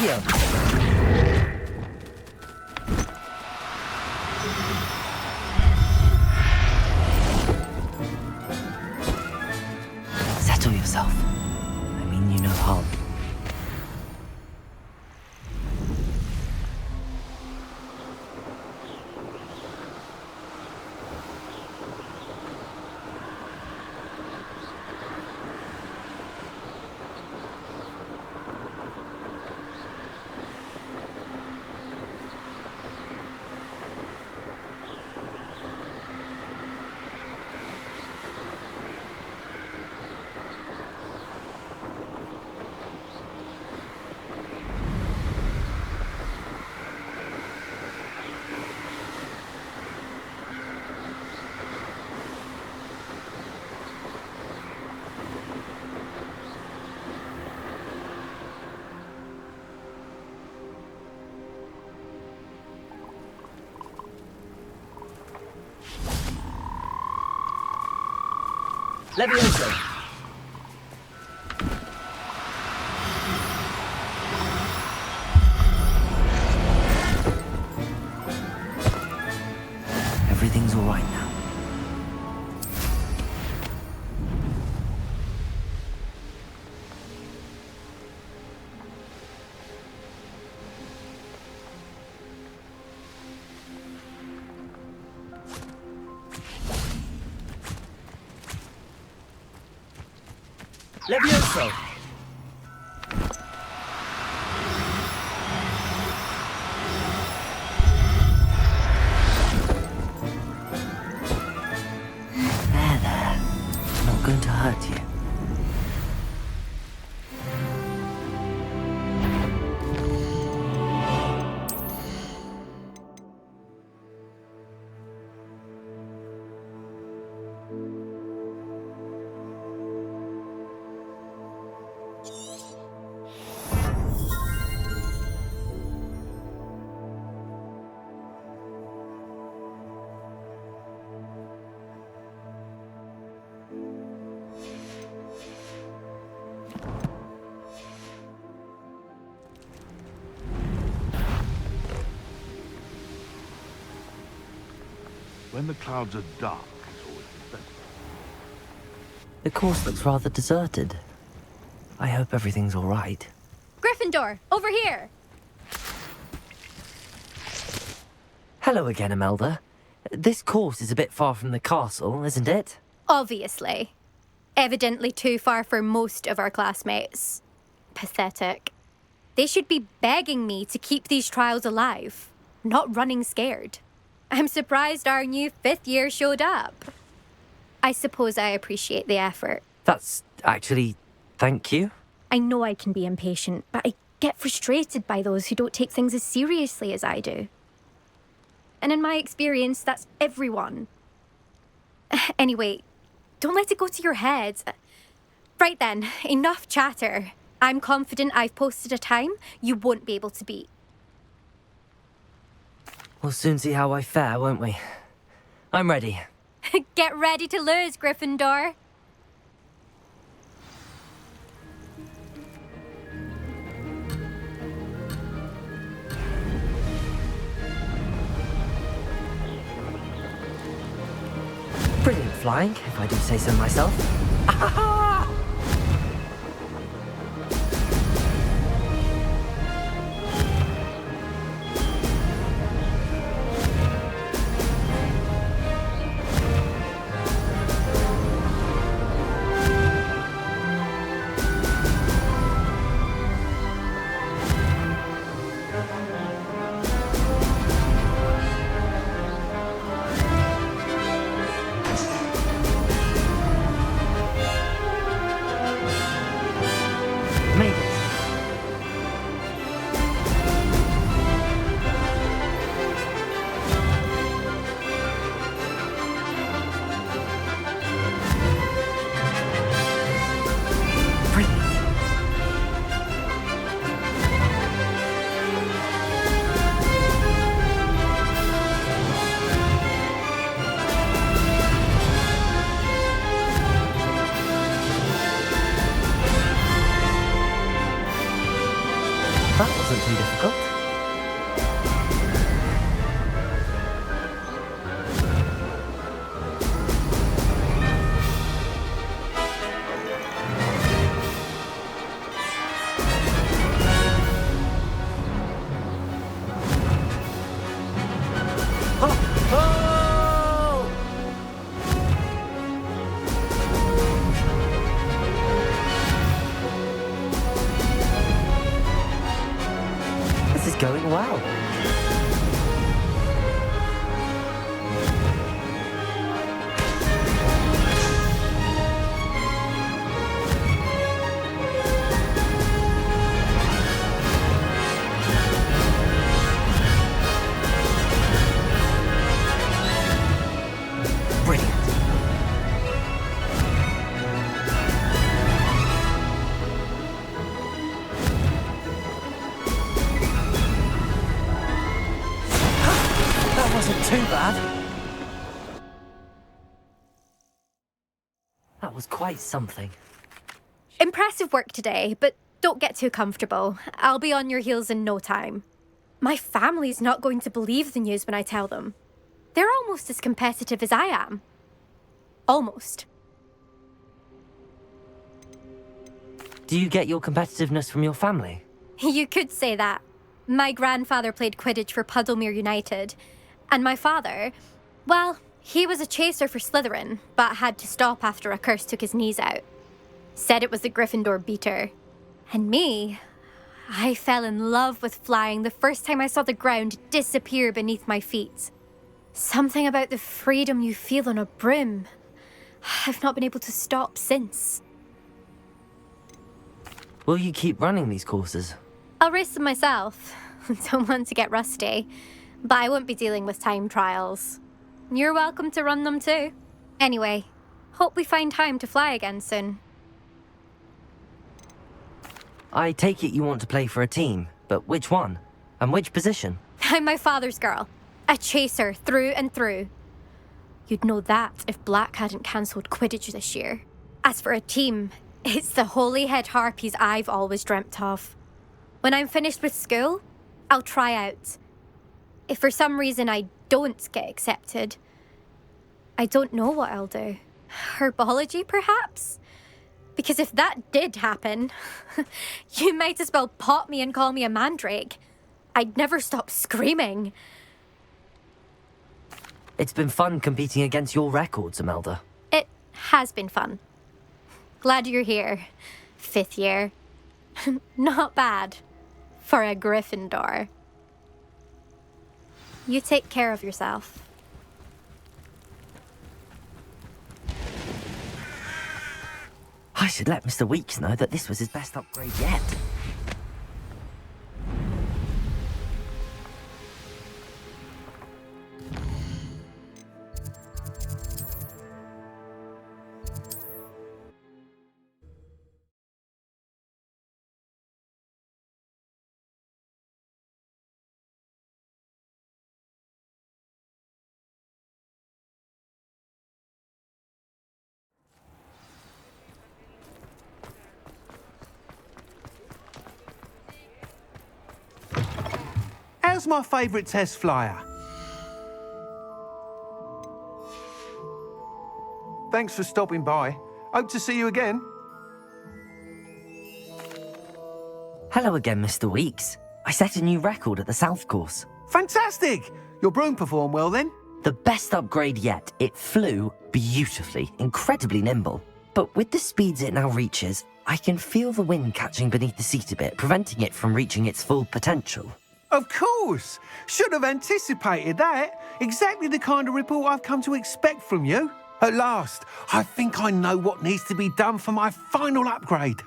Accio! Settle yourself. I mean you no harm. Levioso! Everything's all right now. Levioso! There. Not going to hurt you. When the clouds are dark, it's always the best. The course looks rather deserted. I hope everything's all right. Gryffindor, over here! Hello again, Imelda. This course is a bit far from the castle, isn't it? Obviously. Evidently too far for most of our classmates. Pathetic. They should be begging me to keep these trials alive, not running scared. I'm surprised our new 5th year showed up. I suppose I appreciate the effort. That's actually... thank you. I know I can be impatient, but I get frustrated by those who don't take things as seriously as I do. And in my experience, that's everyone. Anyway, don't let it go to your head. Right then, enough chatter. I'm confident I've posted a time you won't be able to beat. We'll soon see how I fare, won't we? I'm ready. Get ready to lose, Gryffindor. Brilliant flying, if I do say so myself. well. Brilliant. That wasn't too bad. That was quite something. Impressive work today, but don't get too comfortable. I'll be on your heels in no time. My family's not going to believe the news when I tell them. They're almost as competitive as I am. Almost. Do you get your competitiveness from your family? You could say that. My grandfather played Quidditch for Puddlemere United. And my father, well, he was a chaser for Slytherin, but had to stop after a curse took his knees out. Said it was the Gryffindor beater. And me, I fell in love with flying the first time I saw the ground disappear beneath my feet. Something about the freedom you feel on a broom. I've not been able to stop since. Will you keep running these courses? I'll race them myself. Don't want to get rusty. But I won't be dealing with time trials. You're welcome to run them too. Anyway, hope we find time to fly again soon. I take it you want to play for a team, but which one? And which position? I'm my father's girl. A chaser through and through. You'd know that if Black hadn't cancelled Quidditch this year. As for a team, it's the Holyhead Harpies I've always dreamt of. When I'm finished with school, I'll try out. If for some reason I don't get accepted, I don't know what I'll do. Herbology, perhaps? Because if that did happen, you might as well pop me and call me a mandrake. I'd never stop screaming. It's been fun competing against your records, Imelda. It has been fun. Glad you're here. 5th year. Not bad. For a Gryffindor. You take care of yourself. I should let Mr. Weeks know that this was his best upgrade yet. How's my favourite test flyer? Thanks for stopping by. Hope to see you again. Hello again, Mr. Weeks. I set a new record at the South Course. Fantastic! Your broom performed well then? The best upgrade yet. It flew beautifully, incredibly nimble. But with the speeds it now reaches, I can feel the wind catching beneath the seat a bit, preventing it from reaching its full potential. Of course! Should have anticipated that. Exactly the kind of report I've come to expect from you. At last, I think I know what needs to be done for my final upgrade.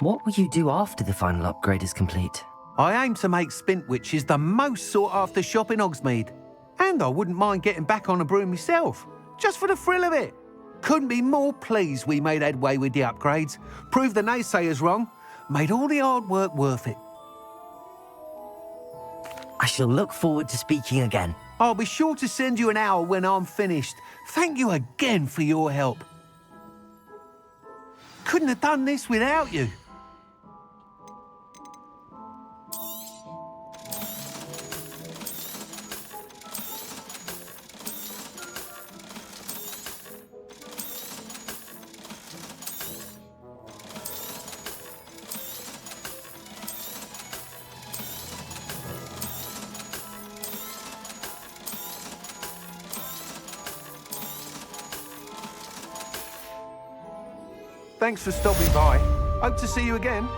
What will you do after the final upgrade is complete? I aim to make Spintwitches the most sought-after shop in Hogsmeade. And I wouldn't mind getting back on a broom myself, just for the thrill of it. Couldn't be more pleased we made headway with the upgrades, proved the naysayers wrong, made all the hard work worth it. I shall look forward to speaking again. I'll be sure to send you an owl when I'm finished. Thank you again for your help. Couldn't have done this without you. Thanks for stopping by. Hope to see you again.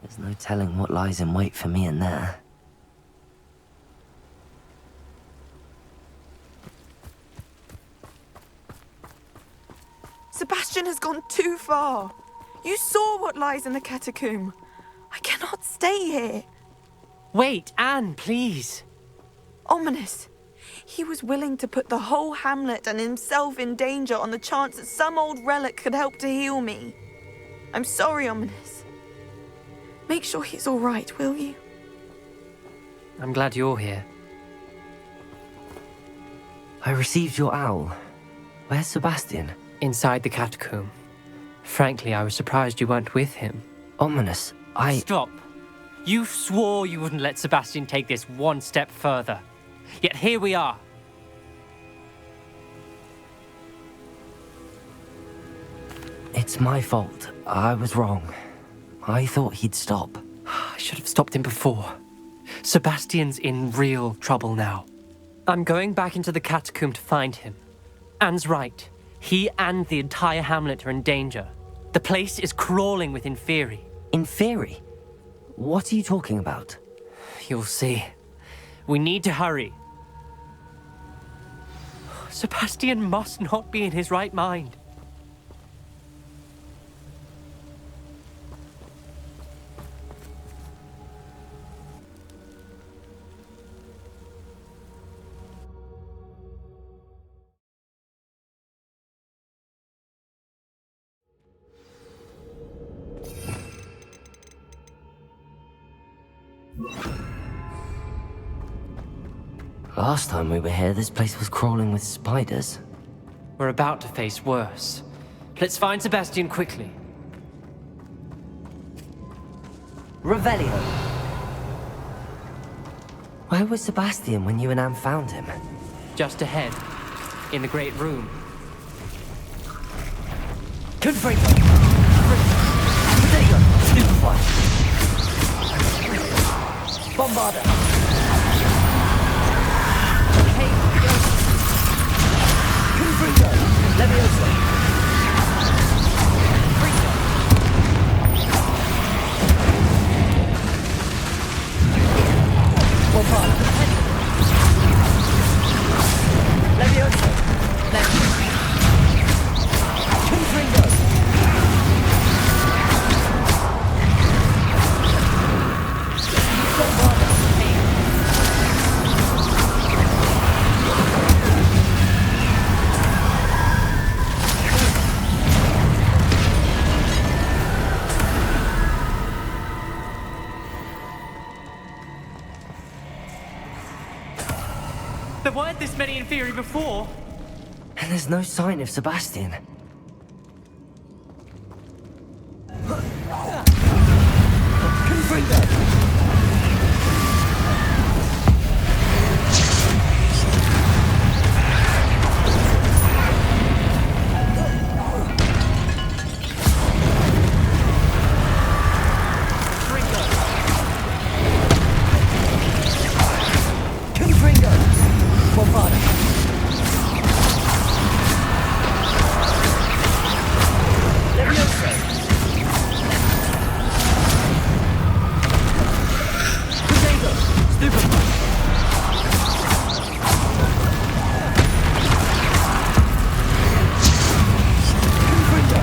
There's no telling what lies in wait for me in there. Sebastian has gone too far. You saw what lies in the catacomb. I cannot stay here. Wait, Anne, please. Ominous. He was willing to put the whole hamlet and himself in danger on the chance that some old relic could help to heal me. I'm sorry, Ominous. Make sure he's all right, will you? I'm glad you're here. I received your owl. Where's Sebastian? Inside the catacomb. Frankly, I was surprised you weren't with him. Ominous, Stop. You swore you wouldn't let Sebastian take this one step further. Yet here we are. It's my fault. I was wrong. I thought he'd stop. I should have stopped him before. Sebastian's in real trouble now. I'm going back into the catacomb to find him. Anne's right. He and the entire hamlet are in danger. The place is crawling with Inferi. Inferi? What are you talking about? You'll see. We need to hurry. Sebastian must not be in his right mind. Last time we were here, this place was crawling with spiders. We're about to face worse. Let's find Sebastian quickly. Revelio! Where was Sebastian when you and Anne found him? Just ahead, in the great room. Confringo! Revelio! Superfly! Bombarda! Confringo! Leviosa! Bombarda! Leviosa! Confringo! Bombarda! There weren't this many Inferi before. And there's no sign of Sebastian. Confringo! Confringo! Bombarda! Leviosa! Crusader! Stupefy! Confringo!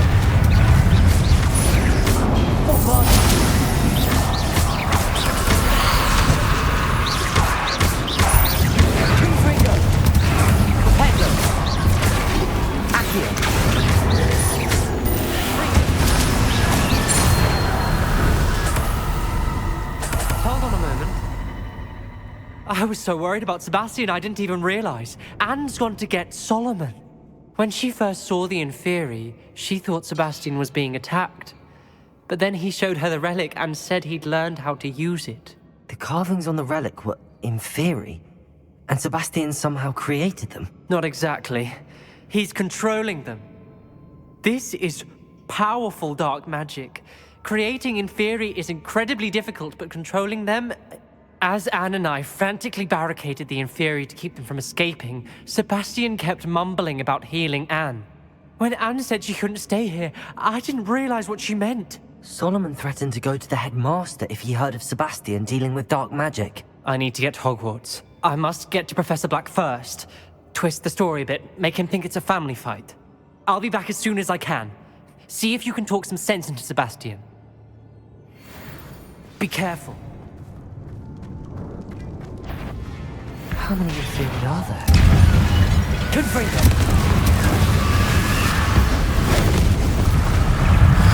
Bombarda! Confringo! Propendo! Accio! Hold on a moment. I was so worried about Sebastian I didn't even realize. Anne's gone to get Solomon. When she first saw the Inferi, she thought Sebastian was being attacked. But then he showed her the relic and said he'd learned how to use it. The carvings on the relic were Inferi, and Sebastian somehow created them. Not exactly. He's controlling them. This is powerful dark magic. Creating Inferi is incredibly difficult, but controlling them... As Anne and I frantically barricaded the Inferi to keep them from escaping, Sebastian kept mumbling about healing Anne. When Anne said she couldn't stay here, I didn't realize what she meant. Solomon threatened to go to the headmaster if he heard of Sebastian dealing with dark magic. I need to get to Hogwarts. I must get to Professor Black first. Twist the story a bit, make him think it's a family fight. I'll be back as soon as I can. See if you can talk some sense into Sebastian. Be careful. How many Inferi are there? Confringo!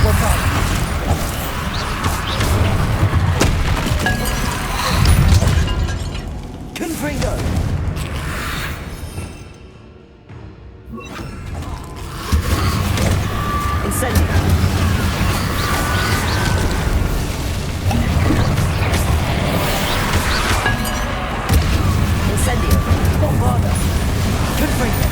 What's up? Confringo! Incendio! Incendio! Bombarda! Confringo!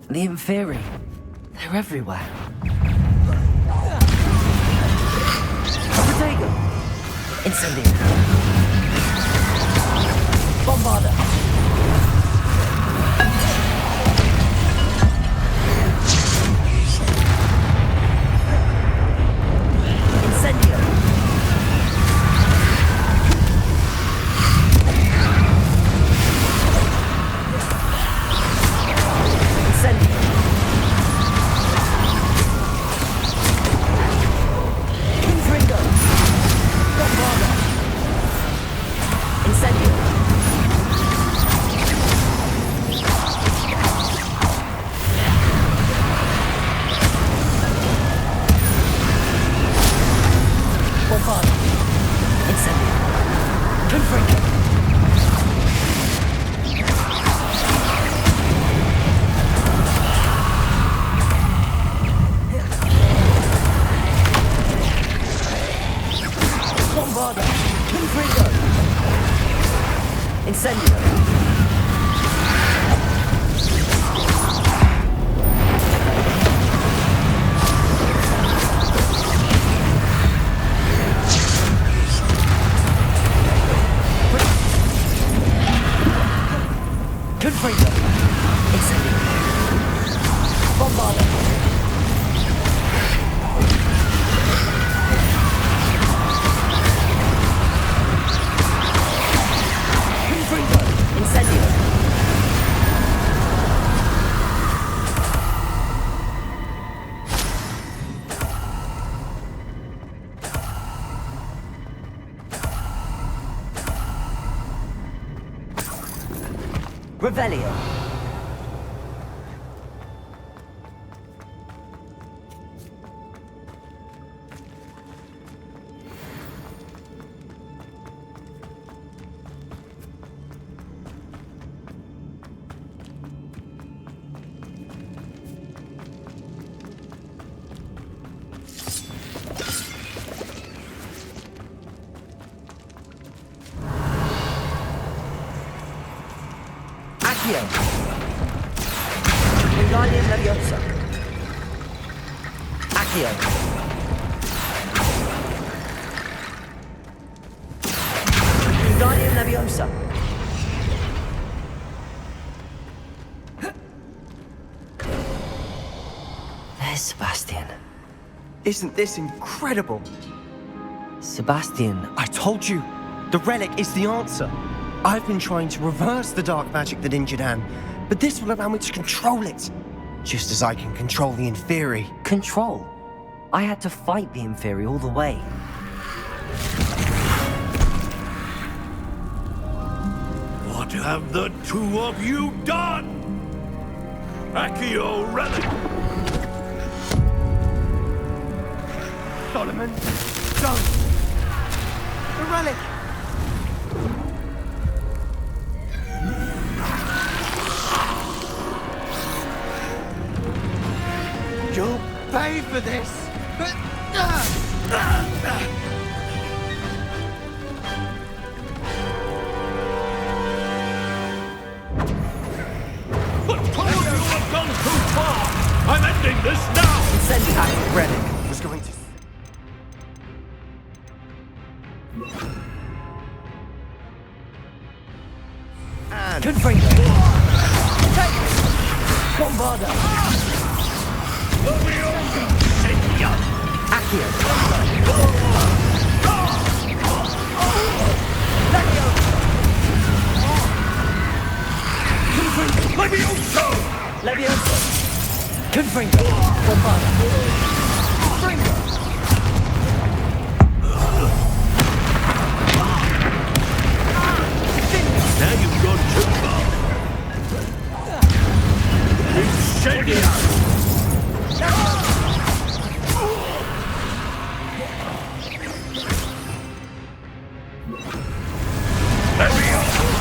The Inferi. They're everywhere. Protego! Incendio! Bombarda! Incendio! Incendio! Confringo! Bombarda! Incendio! Bombarda! Incendio! Confringo! Bombarda! Confringo! Incendio! Confringo! Incendio! Bombarda! Confringo! Incendio! Revelio! Accio! Wingardium Leviosa! Accio! Wingardium Leviosa! There's Sebastian. Isn't this incredible? Sebastian, I told you, the relic is the answer. I've been trying to reverse the dark magic that injured Anne, but this will allow me to control it. Just as I can control the Inferi. control. I had to fight the Inferi all the way. What have the two of you done? Accio relic! Solomon, don't! The relic! You'll pay for this! But... You have gone too far! I'm ending this now! Incendiary relic was going to... And... Confringo! Bombarda! Accio! Levioso! Levioso! Confringo! Bombarda! Fringo! Now you've gone too far. Incendiary!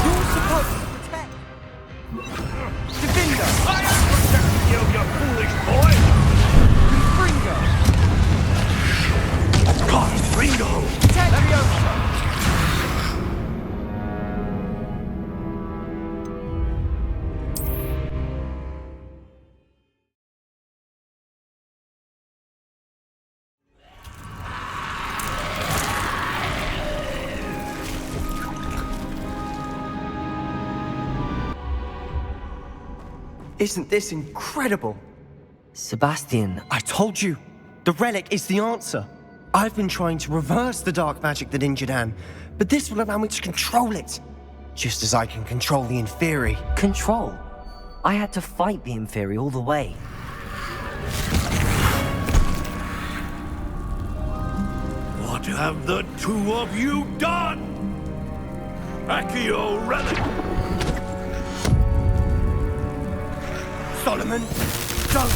You're supposed to protect... Defender! I am protecting you, you foolish boy! Fringo! God, Ringo! Levioso! Isn't this incredible? Sebastian, I told you, the relic is the answer. I've been trying to reverse the dark magic that injured Anne, but this will allow me to control it. Just as I can control the Inferi. control. I had to fight the Inferi all the way. What have the two of you done? Accio relic! Solomon, don't!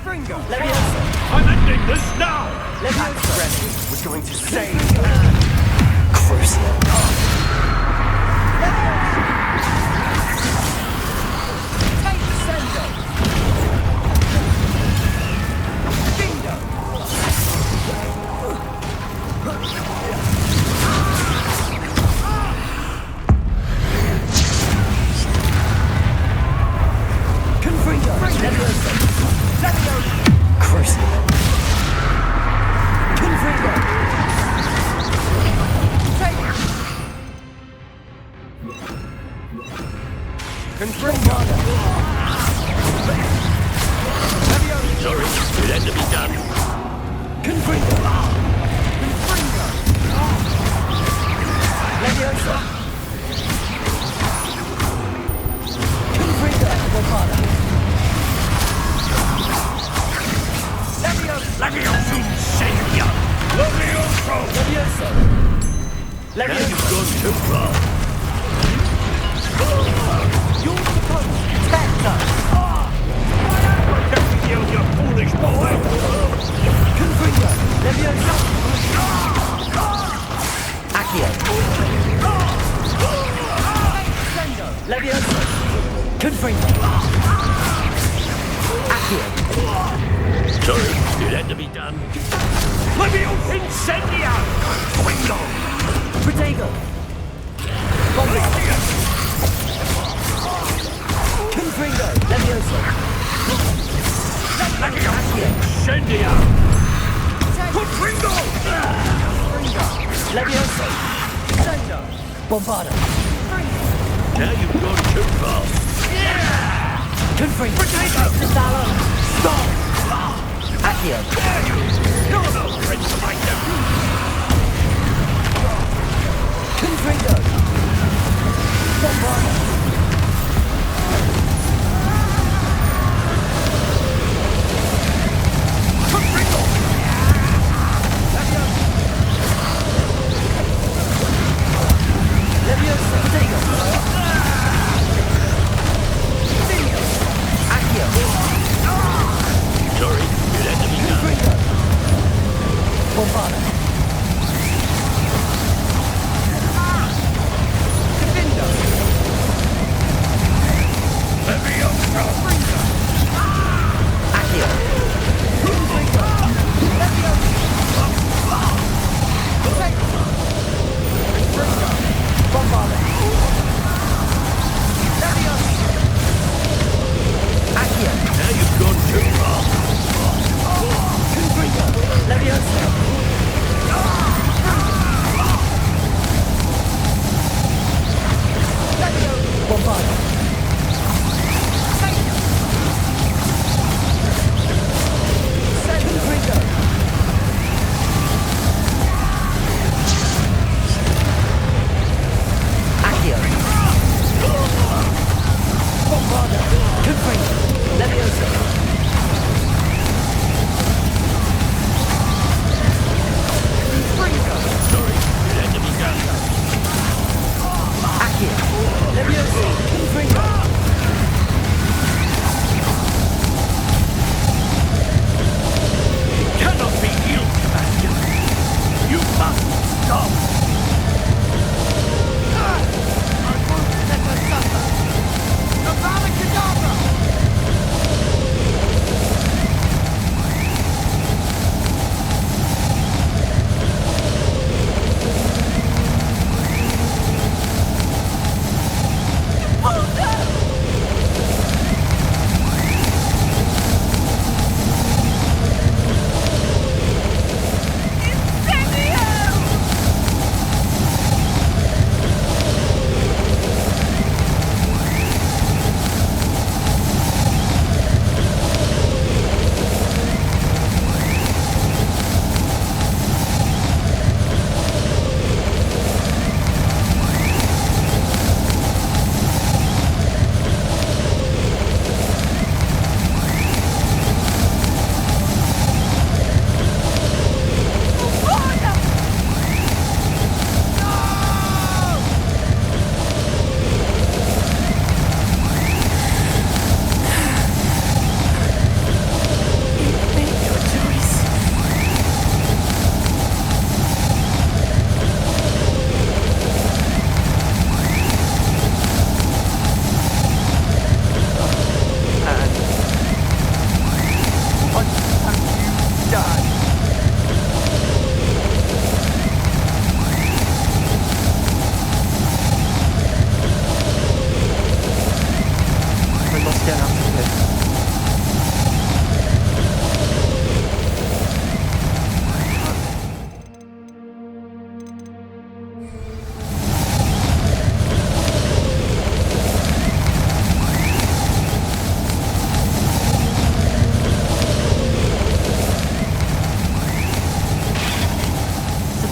Fringo! Levioso! I'm ending this now! Levioso! Relic was going to save Crucial. Take the sender! Bingo! Confringo! Levioso! Crucial. Confringo! Confringo! Sorry, it had to be done. Confringo! Levioso! Confringo! Bombarda! Levioso! Incendia! Levioso! Levioso! Now Levioso! you've gone too far. You're supposed to protect us! Protecting you, you foolish boy! Confringo! Levioso! Accio! Levioso! Confringo! Accio! Sorry, it had to be done. Levioso! Incendia! Wingo! Protego! Bombarda! Confringo! Levioso! Accio! Incendia! Confringo! Levioso! Bombarda! Now you've gone too far. Confringo! Cristallo! Stop! Accio! You're no friend to my nephew. Confringo! Bombarda! Levioso! Protego! Accio! Sorry, it had to be done. Confringo! Bombarda!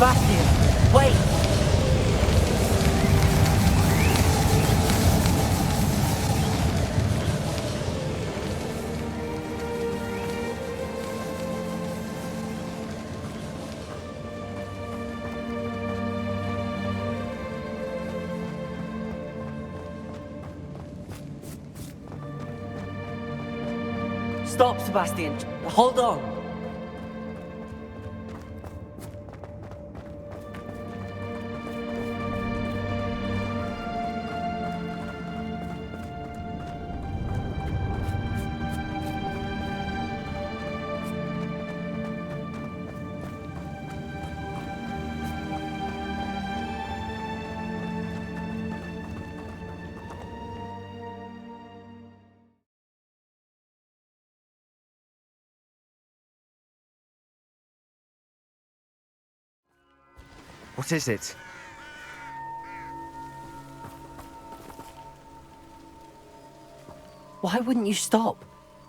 Sebastian, wait! Stop, Sebastian. Hold on. What is it? Why wouldn't you stop?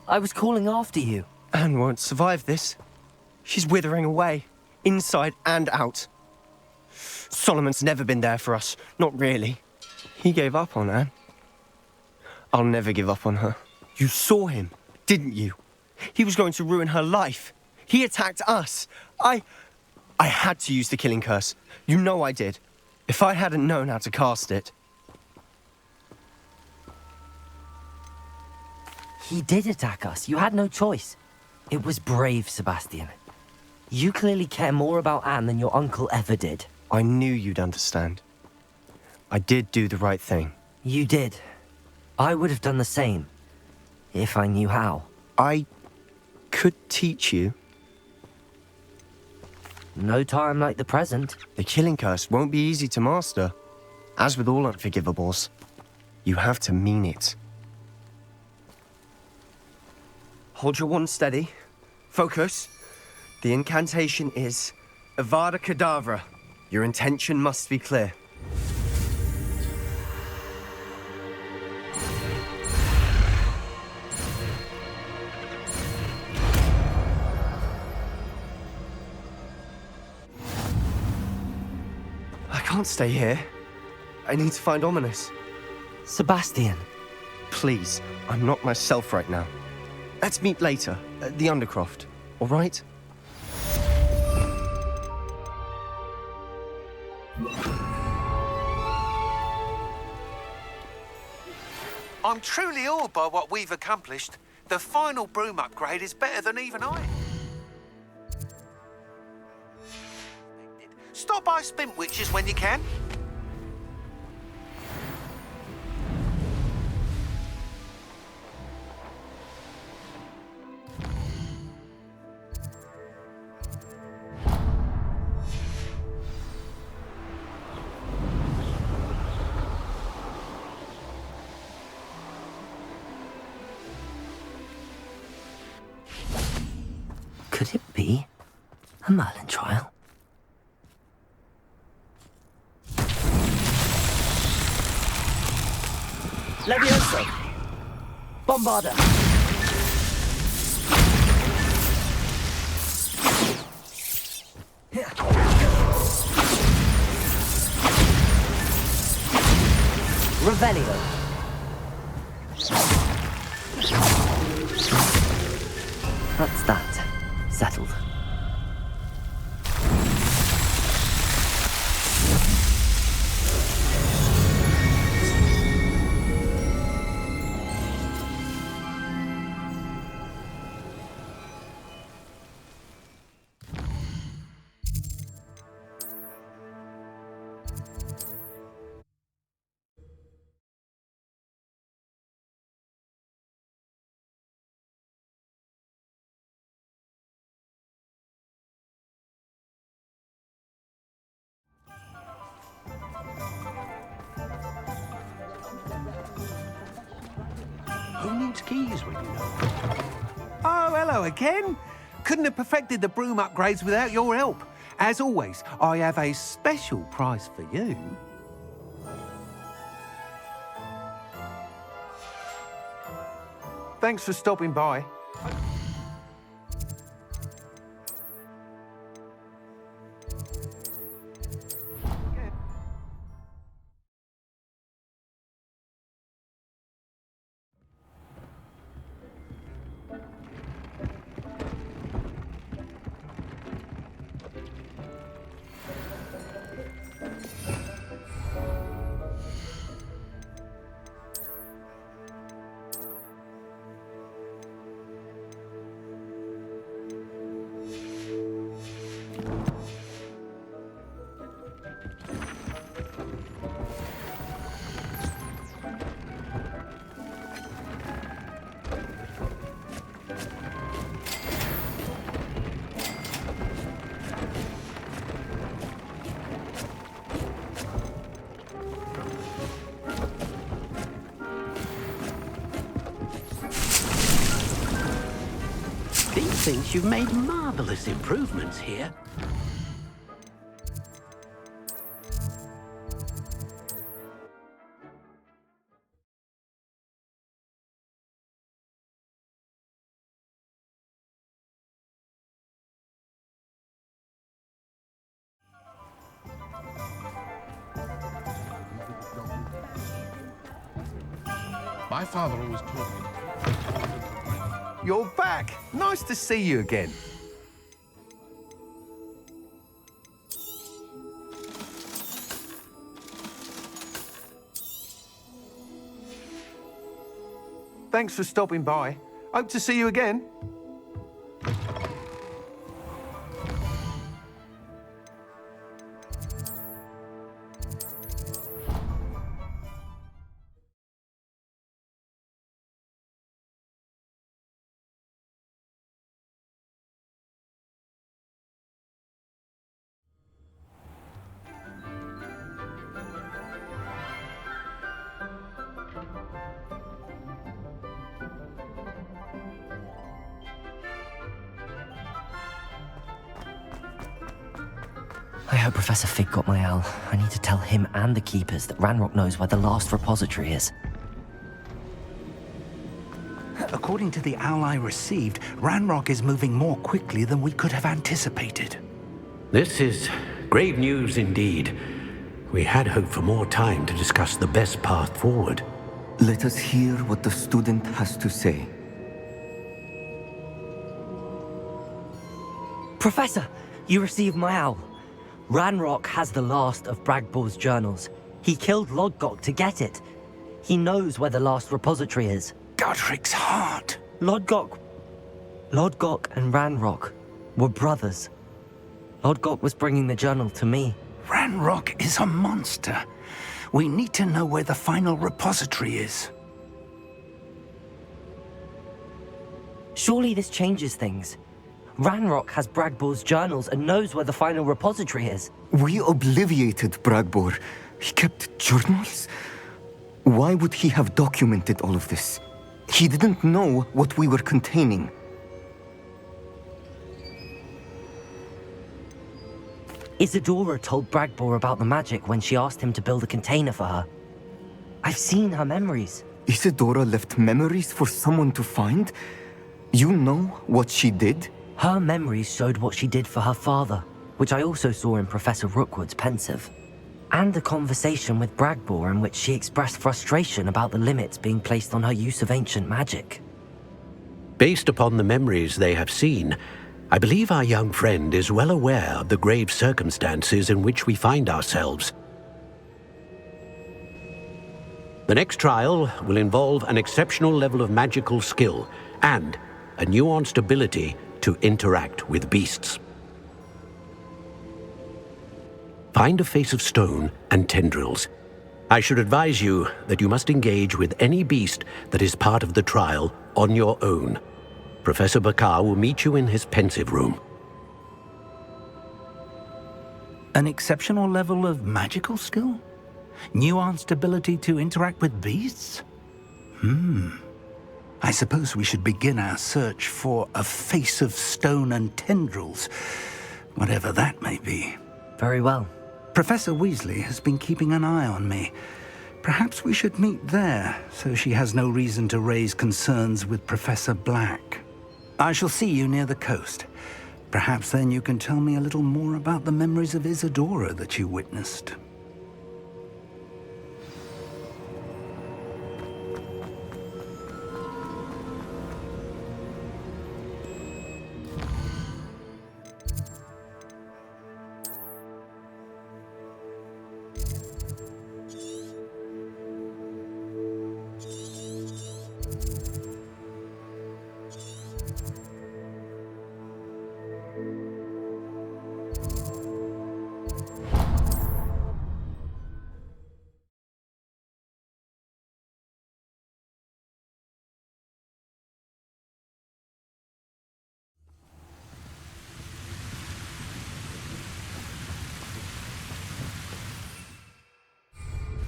I was calling after you. Anne won't survive this. She's withering away, inside and out. Solomon's never been there for us, not really. He gave up on Anne. I'll never give up on her. You saw him, didn't you? He was going to ruin her life. He attacked us. I had to use the killing curse. You know I did. If I hadn't known how to cast it... He did attack us. You had no choice. It was brave, Sebastian. You clearly care more about Anne than your uncle ever did. I knew you'd understand. I did do the right thing. You did. I would have done the same, if I knew how. I could teach you. No time like the present. The killing curse won't be easy to master. As with all unforgivables, you have to mean it. Hold your wand steady. Focus. The incantation is Avada Kedavra. Your intention must be clear. I can't stay here. I need to find Ominous. Sebastian. Please, I'm not myself right now. Let's meet later at the Undercroft, all right? I'm truly awed by what we've accomplished. The final broom upgrade is better than even I. Stop stop by Spintwitches when you can. Could it be a Merlin trial? Levioso! Bombarda! Revelio! That's that. Settled. Who needs keys when you know? Oh, hello again. Couldn't have perfected the broom upgrades without your help. As always, I have a special prize for you. Thanks for stopping by. These things, you've made marvellous improvements here. My father always taught me. You're back. Nice to see you again. Thanks for stopping by. Hope to see you again. I hope Professor Fig got my owl. I need to tell him and the Keepers that Ranrock knows where the last repository is. According to the owl I received, Ranrock is moving more quickly than we could have anticipated. This is grave news indeed. We had hoped for more time to discuss the best path forward. Let us hear what the student has to say. Professor, you received my owl. Ranrock has the last of Bragbor's journals. He killed Lodgok to get it. He knows where the last repository is. Godric's heart. Lodgok and Ranrock were brothers. Lodgok was bringing the journal to me. Ranrock is a monster. We need to know where the final repository is. Surely this changes things. Ranrock has Bragbor's journals and knows where the final repository is. We obliviated Bragbor. He kept journals? Why would he have documented all of this? He didn't know what we were containing. Isadora told Bragbor about the magic when she asked him to build a container for her. I've seen her memories. Isadora left memories for someone to find? You know what she did? Her memories showed what she did for her father, which I also saw in Professor Rookwood's pensive. And a conversation with Bragbor in which she expressed frustration about the limits being placed on her use of ancient magic. Based upon the memories they have seen, I believe our young friend is well aware of the grave circumstances in which we find ourselves. The next trial will involve an exceptional level of magical skill and a nuanced ability to interact with beasts. Find a face of stone and tendrils. I should advise you that you must engage with any beast that is part of the trial on your own. Professor Bakar will meet you in his pensive room. An exceptional level of magical skill? Nuanced ability to interact with beasts? I suppose we should begin our search for a face of stone and tendrils, whatever that may be. Very well. Professor Weasley has been keeping an eye on me. Perhaps we should meet there, so she has no reason to raise concerns with Professor Black. I shall see you near the coast. Perhaps then you can tell me a little more about the memories of Isadora that you witnessed.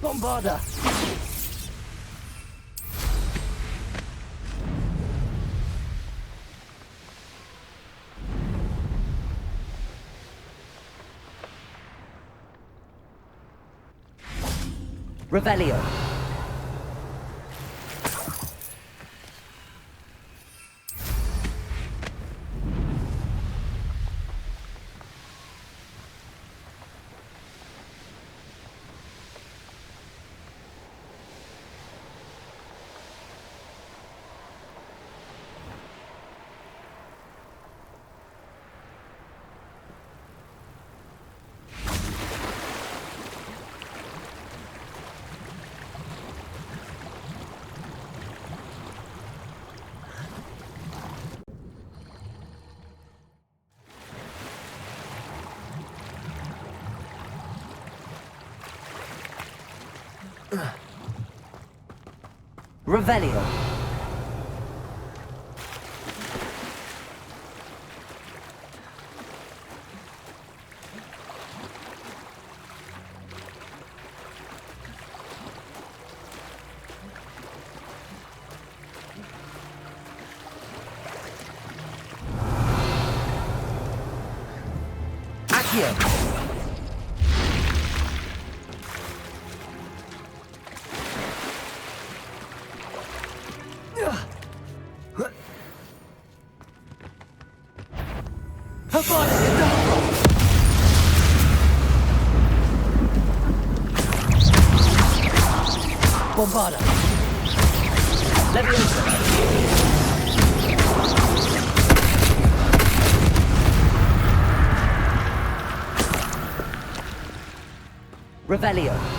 Bombarda! Revelio. Revelio. Accio. Bombarda. Leviosa. Revelio.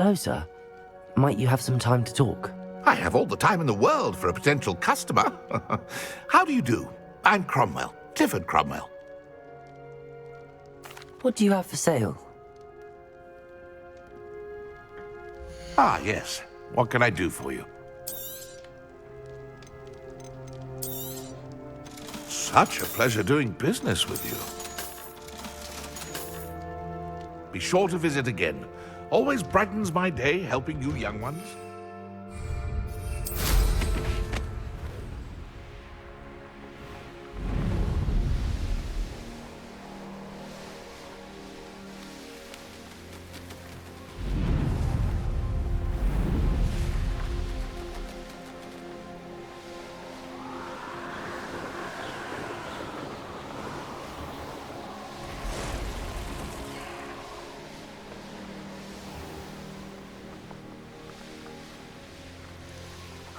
Hello, sir. Might you have some time to talk? I have all the time in the world for a potential customer. How do you do? I'm Cromwell, Clifford Cromwell. What do you have for sale? Ah, yes. What can I do for you? Such a pleasure doing business with you. Be sure to visit again. Always brightens my day helping you young ones.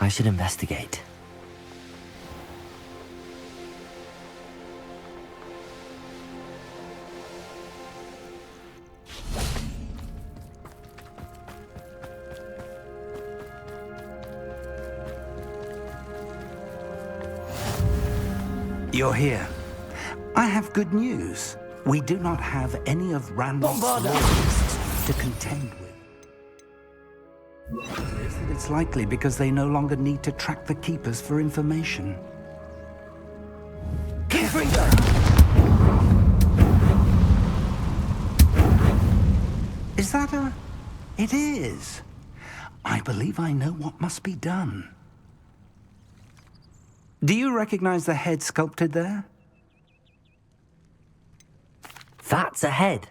I should investigate. You're here. I have good news. We do not have any of Ranrock's loyalists to contend with. It's likely because they no longer need to track the Keepers for information. Is that a... It is. I believe I know what must be done. Do you recognize the head sculpted there? That's a head.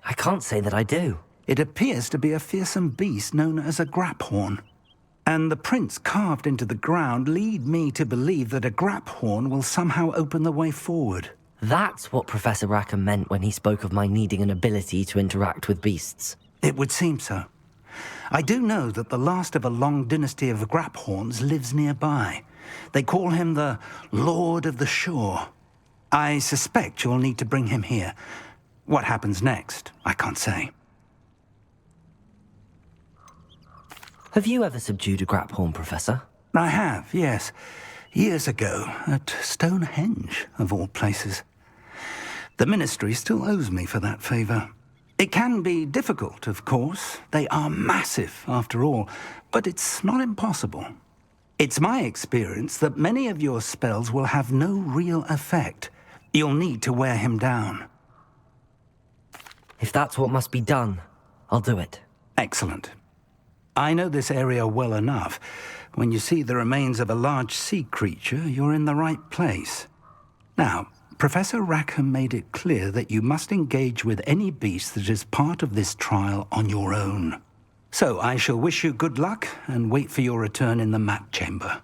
I can't say that I do. It appears to be a fearsome beast known as a graphorn. And the prints carved into the ground lead me to believe that a graphorn will somehow open the way forward. That's what Professor Rackham meant when he spoke of my needing an ability to interact with beasts. It would seem so. I do know that the last of a long dynasty of graphorns lives nearby. They call him the Lord of the Shore. I suspect you'll need to bring him here. What happens next, I can't say. Have you ever subdued a graphorn, Professor? I have, yes. Years ago, at Stonehenge, of all places. The Ministry still owes me for that favor. It can be difficult, of course. They are massive, after all, but it's not impossible. It's my experience that many of your spells will have no real effect. You'll need to wear him down. If that's what must be done, I'll do it. Excellent. I know this area well enough. When you see the remains of a large sea creature, you're in the right place. Now, Professor Rackham made it clear that you must engage with any beast that is part of this trial on your own. So I shall wish you good luck and wait for your return in the map chamber.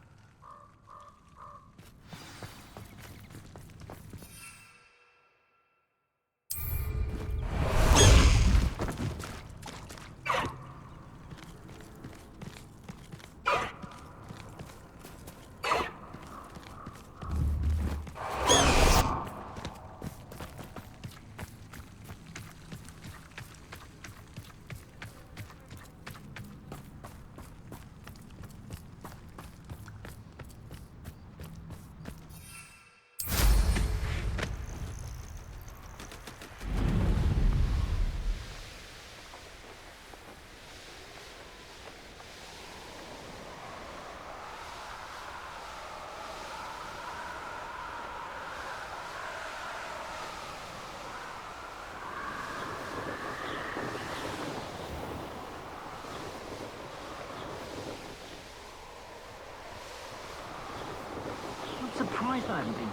I'm surprised I haven't been here.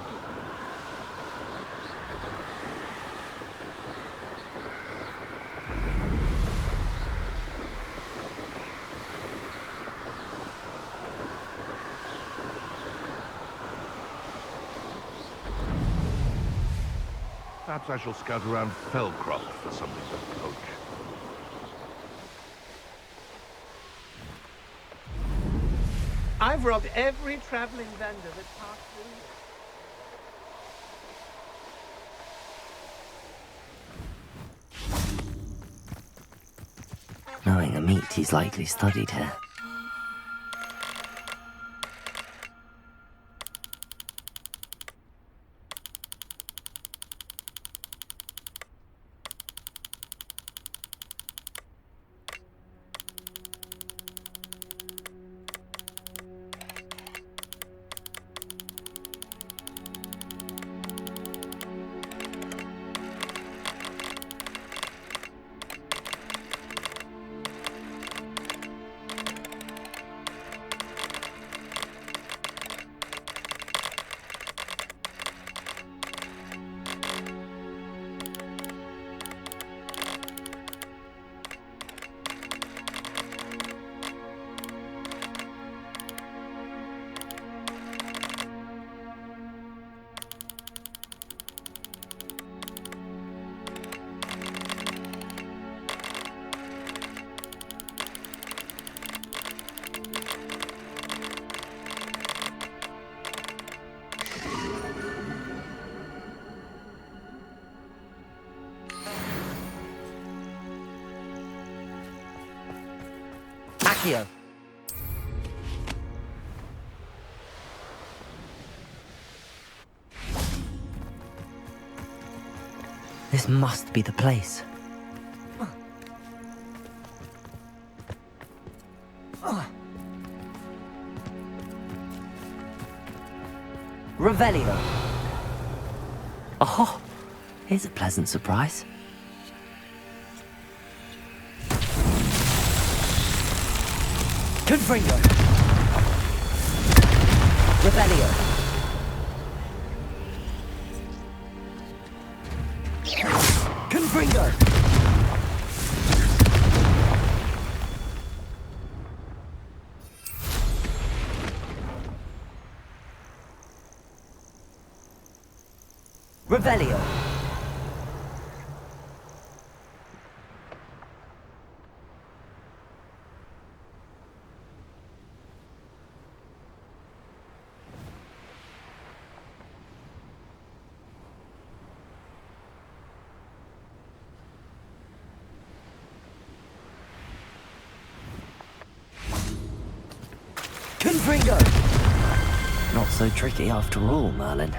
Perhaps I shall scout around Fellcroft for something to poach. I've robbed every traveling vendor that passed through. Knowing a meat he's likely studied here. Accio. This must be the place. Revelio. Oh, here's a pleasant surprise. Confringo. Revelio. Confringo. Revelio. Confringo! Not so tricky after all, Merlin.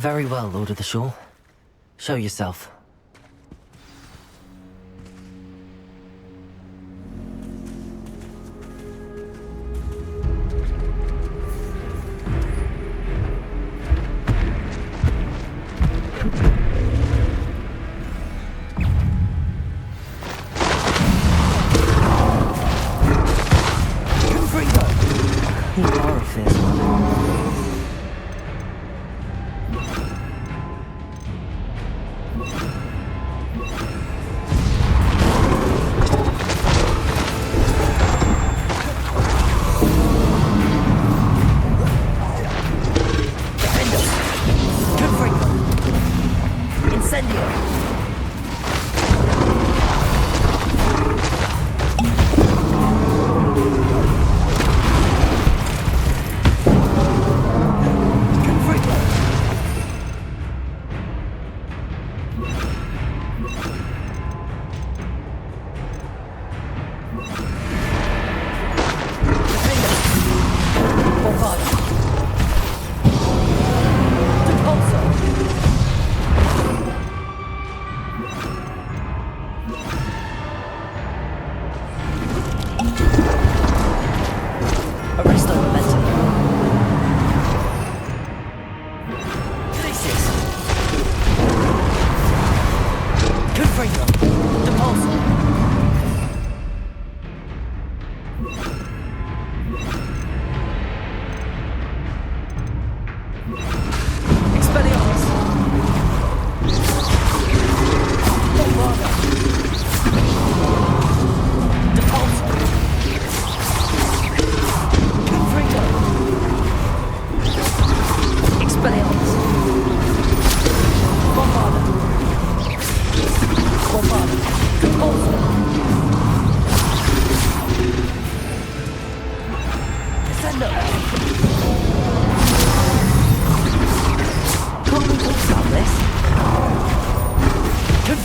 Very well, Lord of the Shore. Show yourself. Confringo! You are a fierce one.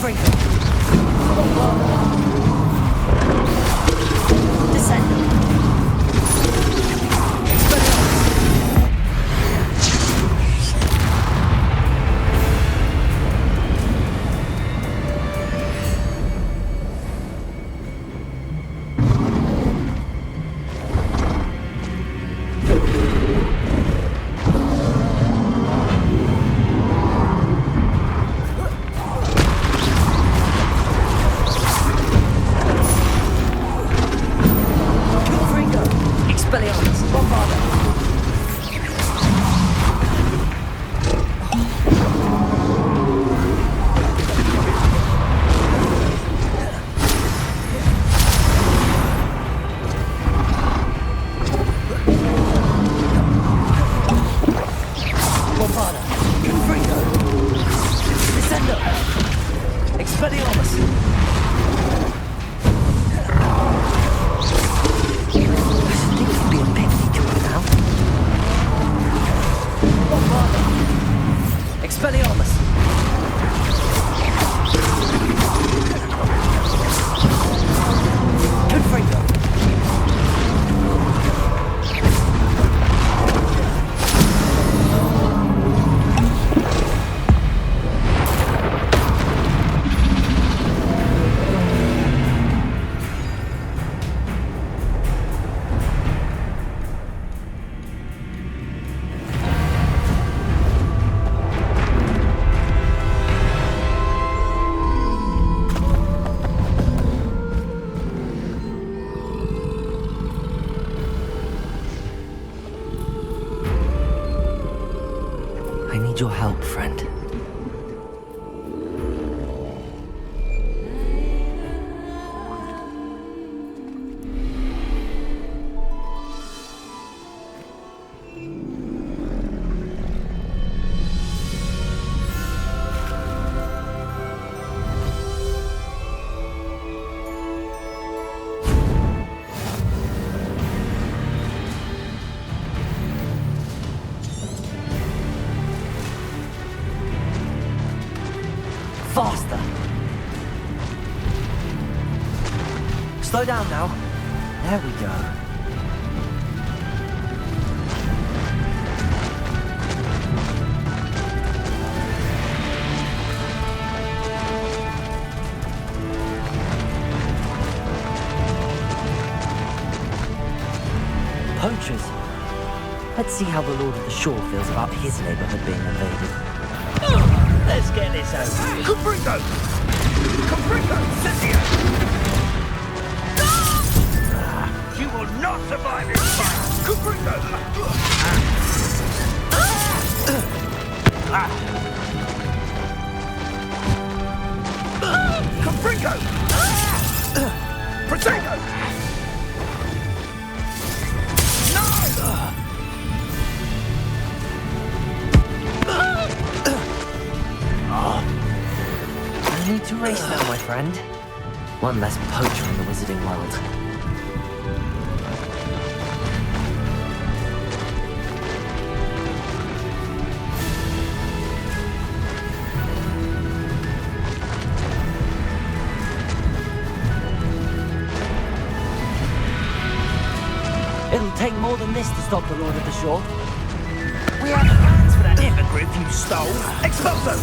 Confringo. Descendo. Your help, friend. Faster! Slow down now. There we go. Poachers. Let's see how the Lord of the Shore feels about his neighborhood being invaded. Let's get this over. Confringo! Confringo! Cynthia! You will not survive this fight. Confringo! Confringo! Protego! I need to race now, my friend. One less poacher in the wizarding world. It'll take more than this to stop the Lord of the Shore. We have plans for that hippogriff you stole. Expulso!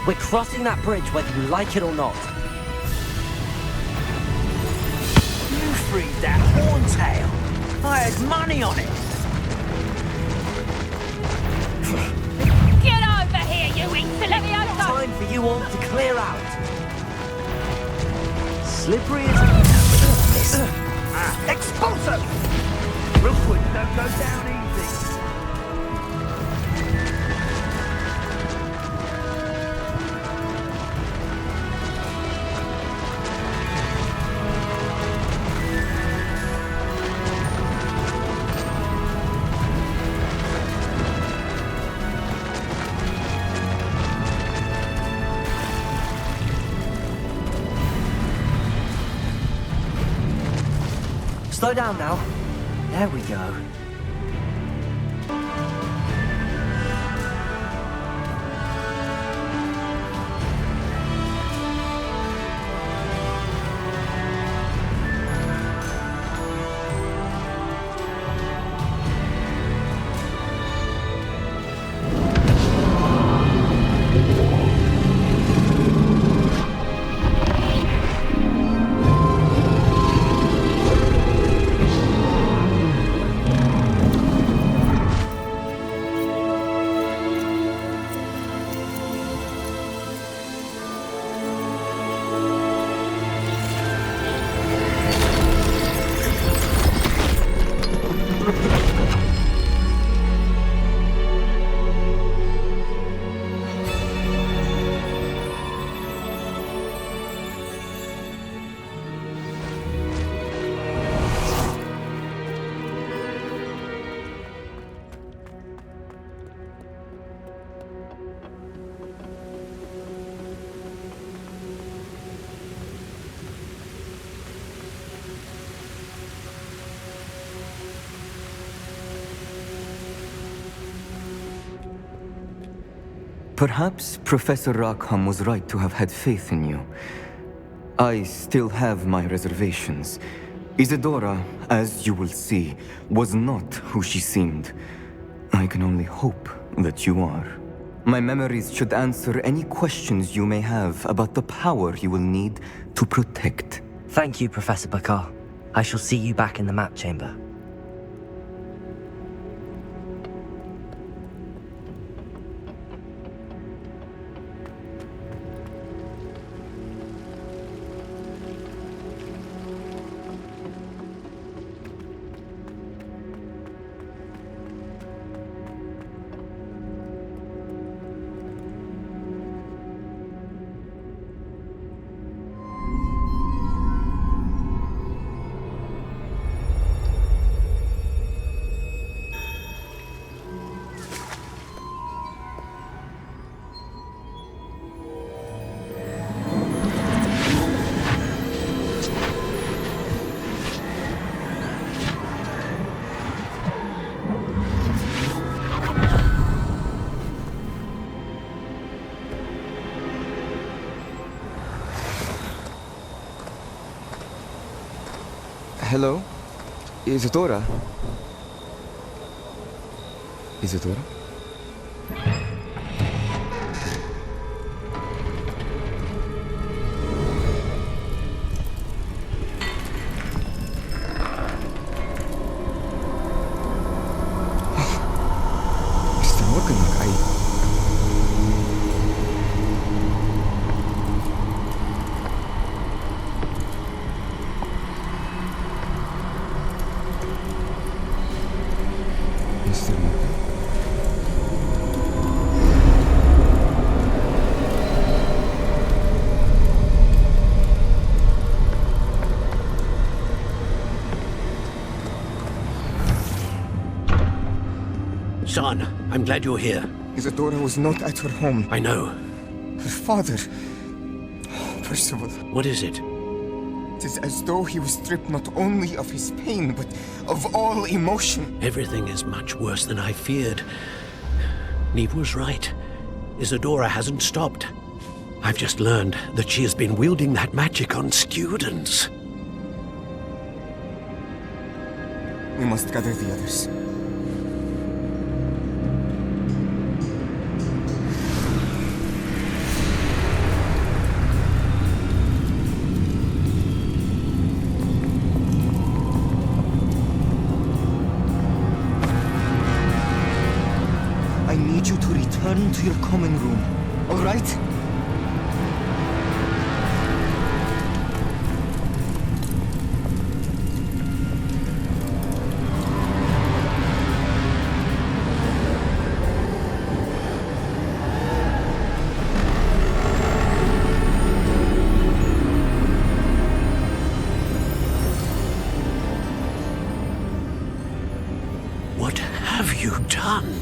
We're crossing that bridge whether you like it or not. You freed that horntail. I had money on it. Get over here, you insolent! Time for you all to clear out. Slippery as a miss. Expulso! Rookwood don't go down easy. Slow down now. There we go. Perhaps Professor Rackham was right to have had faith in you. I still have my reservations. Isadora, as you will see, was not who she seemed. I can only hope that you are. My memories should answer any questions you may have about the power you will need to protect. Thank you, Professor Bakar. I shall see you back in the map chamber. Hello? Isadora? Isadora? Mr. Morgan, Mr. Morgan. Son, I'm glad you're here. Isadora was not at her home. I know. Her father... Percival. What is it? It is as though he was stripped not only of his pain, but of all emotion. Everything is much worse than I feared. Neve was right. Isadora hasn't stopped. I've just learned that she has been wielding that magic on students. We must gather the others. I need you to return to your common room, all right? What have you done?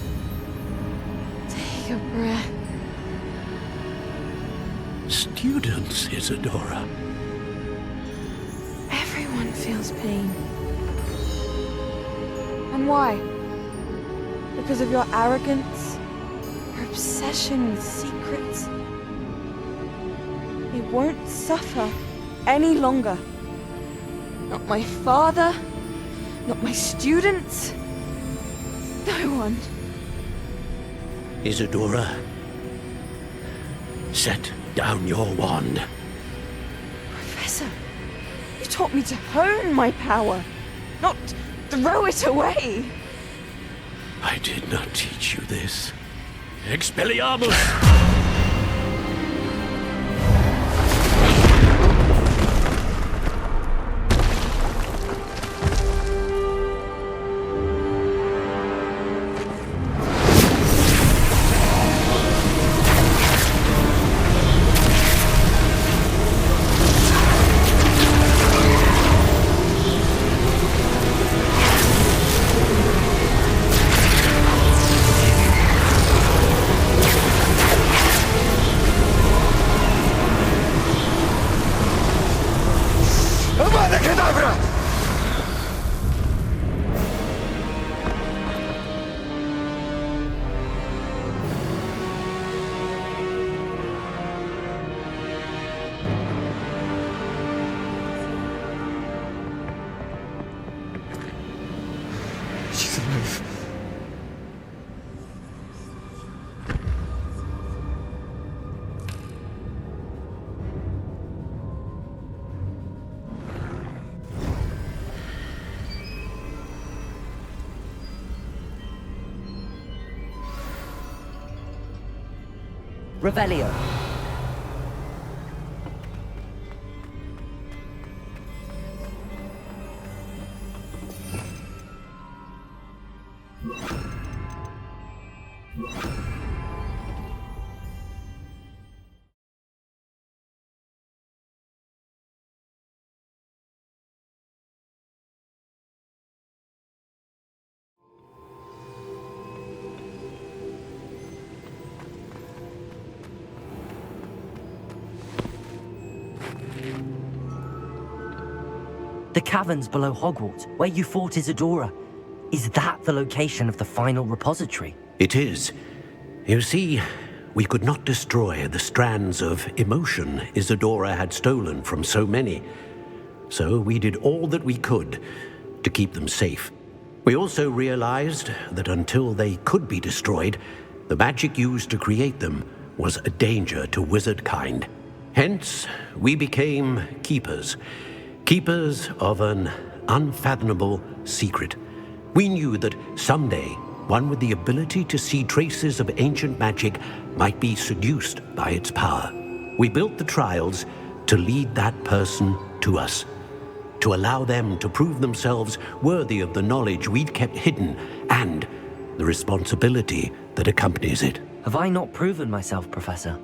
Take a breath. Students, Isadora. Everyone feels pain. And why? Because of your arrogance? Your obsession with secrets? They won't suffer any longer. Not my father, not my students, no one. Isadora, set down your wand. Professor, you taught me to hone my power, not throw it away. I did not teach you this. Expelliarmus! She's alive. Revelio. The caverns below Hogwarts, where you fought Isadora. Is that the location of the final repository? It is. You see, we could not destroy the strands of emotion Isadora had stolen from so many. So we did all that we could to keep them safe. We also realized that until they could be destroyed, the magic used to create them was a danger to wizard kind. Hence, we became keepers. Keepers of an unfathomable secret. We knew that someday, one with the ability to see traces of ancient magic might be seduced by its power. We built the trials to lead that person to us, to allow them to prove themselves worthy of the knowledge we'd kept hidden and the responsibility that accompanies it. Have I not proven myself, Professor?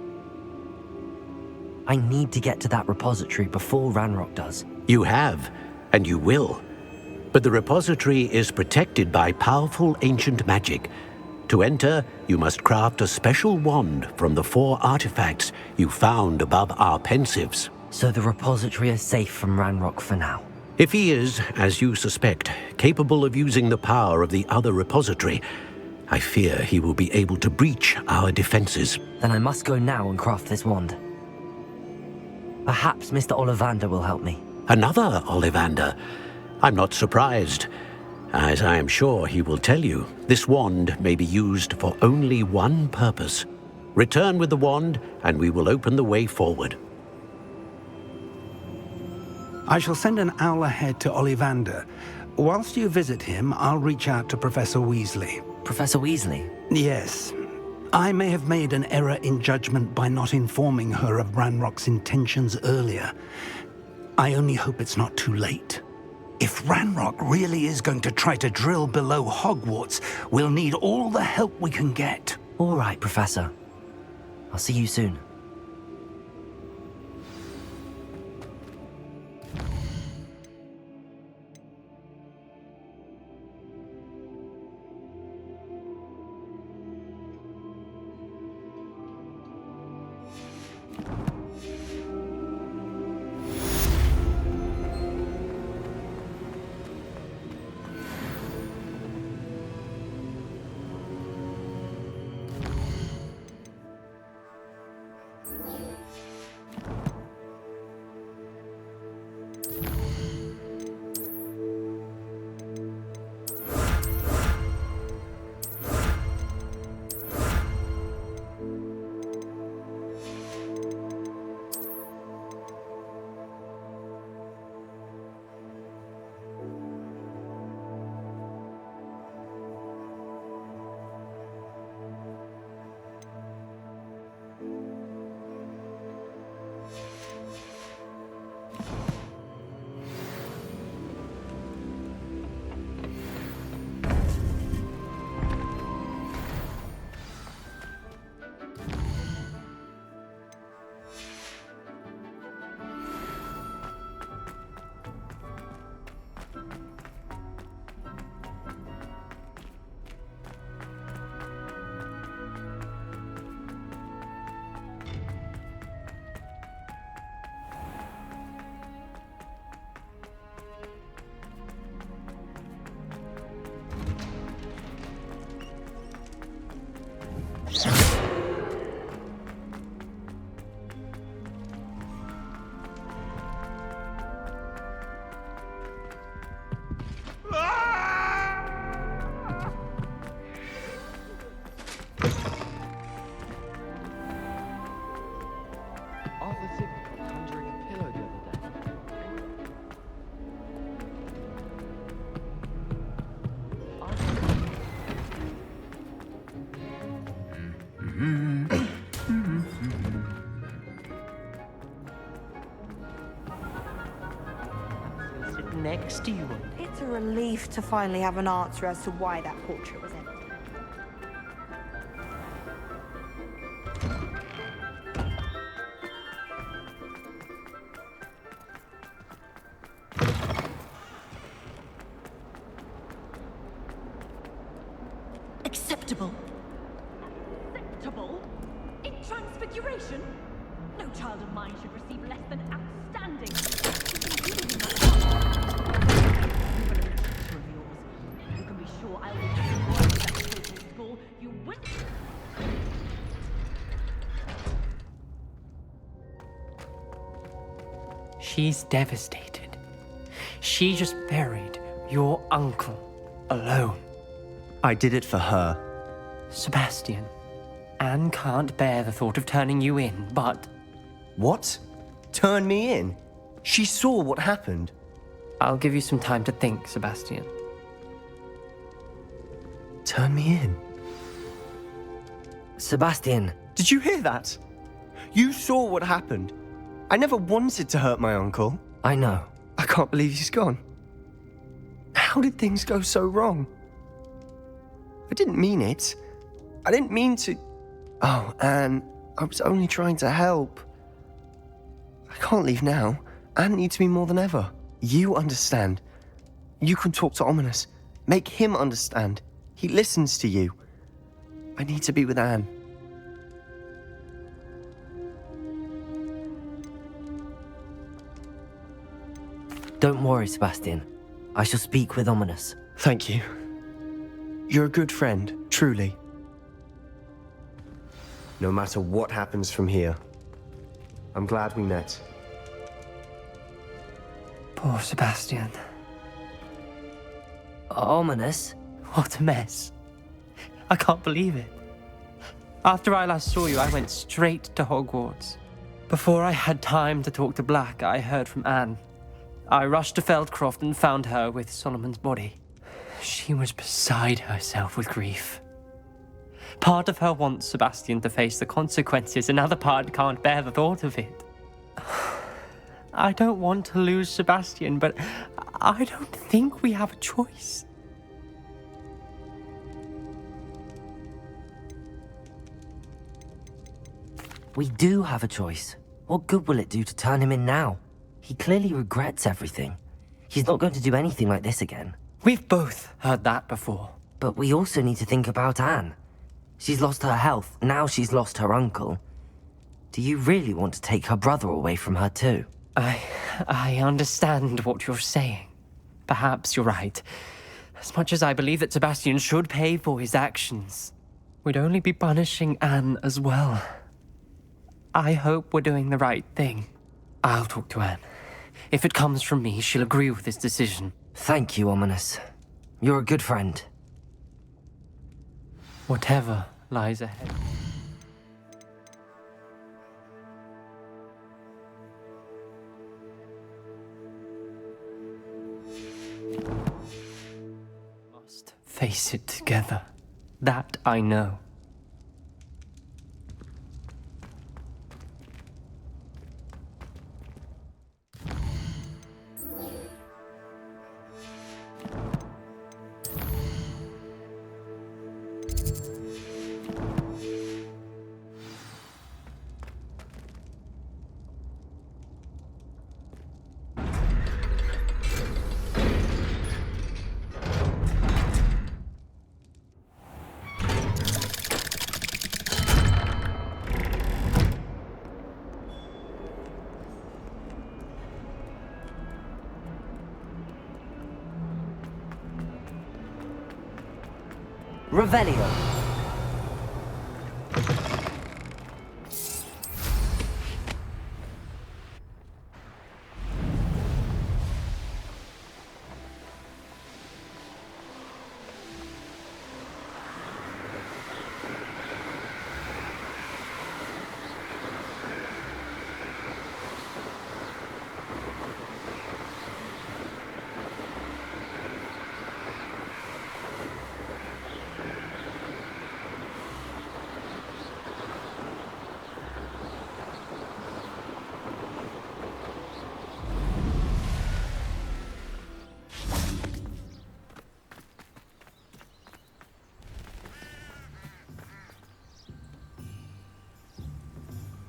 I need to get to that repository before Ranrock does. You have, and you will. But the repository is protected by powerful ancient magic. To enter, you must craft a special wand from the 4 artifacts you found above our pensives. So the repository is safe from Ranrock for now. If he is, as you suspect, capable of using the power of the other repository, I fear he will be able to breach our defenses. Then I must go now and craft this wand. Perhaps Mr. Ollivander will help me. Another Ollivander? I'm not surprised. As I am sure he will tell you, this wand may be used for only one purpose. Return with the wand, and we will open the way forward. I shall send an owl ahead to Ollivander. Whilst you visit him, I'll reach out to Professor Weasley. Professor Weasley? Yes. I may have made an error in judgment by not informing her of Ranrock's intentions earlier. I only hope it's not too late. If Ranrock really is going to try to drill below Hogwarts, we'll need all the help we can get. All right, Professor. I'll see you soon. next to you. It's a relief to finally have an answer as to why that portrait was empty. Acceptable. Acceptable? In transfiguration? No child of mine should receive less than outstanding. You can be sure I will be at school. You will. She's devastated. She just buried your uncle alone. I did it for her. Sebastian, Anne can't bear the thought of turning you in, but... What? Turn me in? She saw what happened. I'll give you some time to think, Sebastian. Turn me in? Sebastian. Did you hear that? You saw what happened. I never wanted to hurt my uncle. I know. I can't believe he's gone. How did things go so wrong? I didn't mean it. I didn't mean to... Oh, Anne, I was only trying to help. I can't leave now. Anne needs me more than ever. You understand. You can talk to Ominous. Make him understand. He listens to you. I need to be with Anne. Don't worry, Sebastian. I shall speak with Ominous. Thank you. You're a good friend, truly. No matter what happens from here, I'm glad we met. Poor Sebastian. Ominous? What a mess. I can't believe it. After I last saw you, I went straight to Hogwarts. Before I had time to talk to Black, I heard from Anne. I rushed to Feldcroft and found her with Solomon's body. She was beside herself with grief. Part of her wants Sebastian to face the consequences, another part can't bear the thought of it. I don't want to lose Sebastian, but I don't think we have a choice. We do have a choice. What good will it do to turn him in now? He clearly regrets everything. He's not going to do anything like this again. We've both heard that before. But we also need to think about Anne. She's lost her health, now she's lost her uncle. Do you really want to take her brother away from her too? I understand what you're saying. Perhaps you're right. As much as I believe that Sebastian should pay for his actions, we'd only be punishing Anne as well. I hope we're doing the right thing. I'll talk to Anne. If it comes from me, she'll agree with this decision. Thank you, Ominous. You're a good friend. Whatever lies ahead. Must face it together. That I know. Revelio.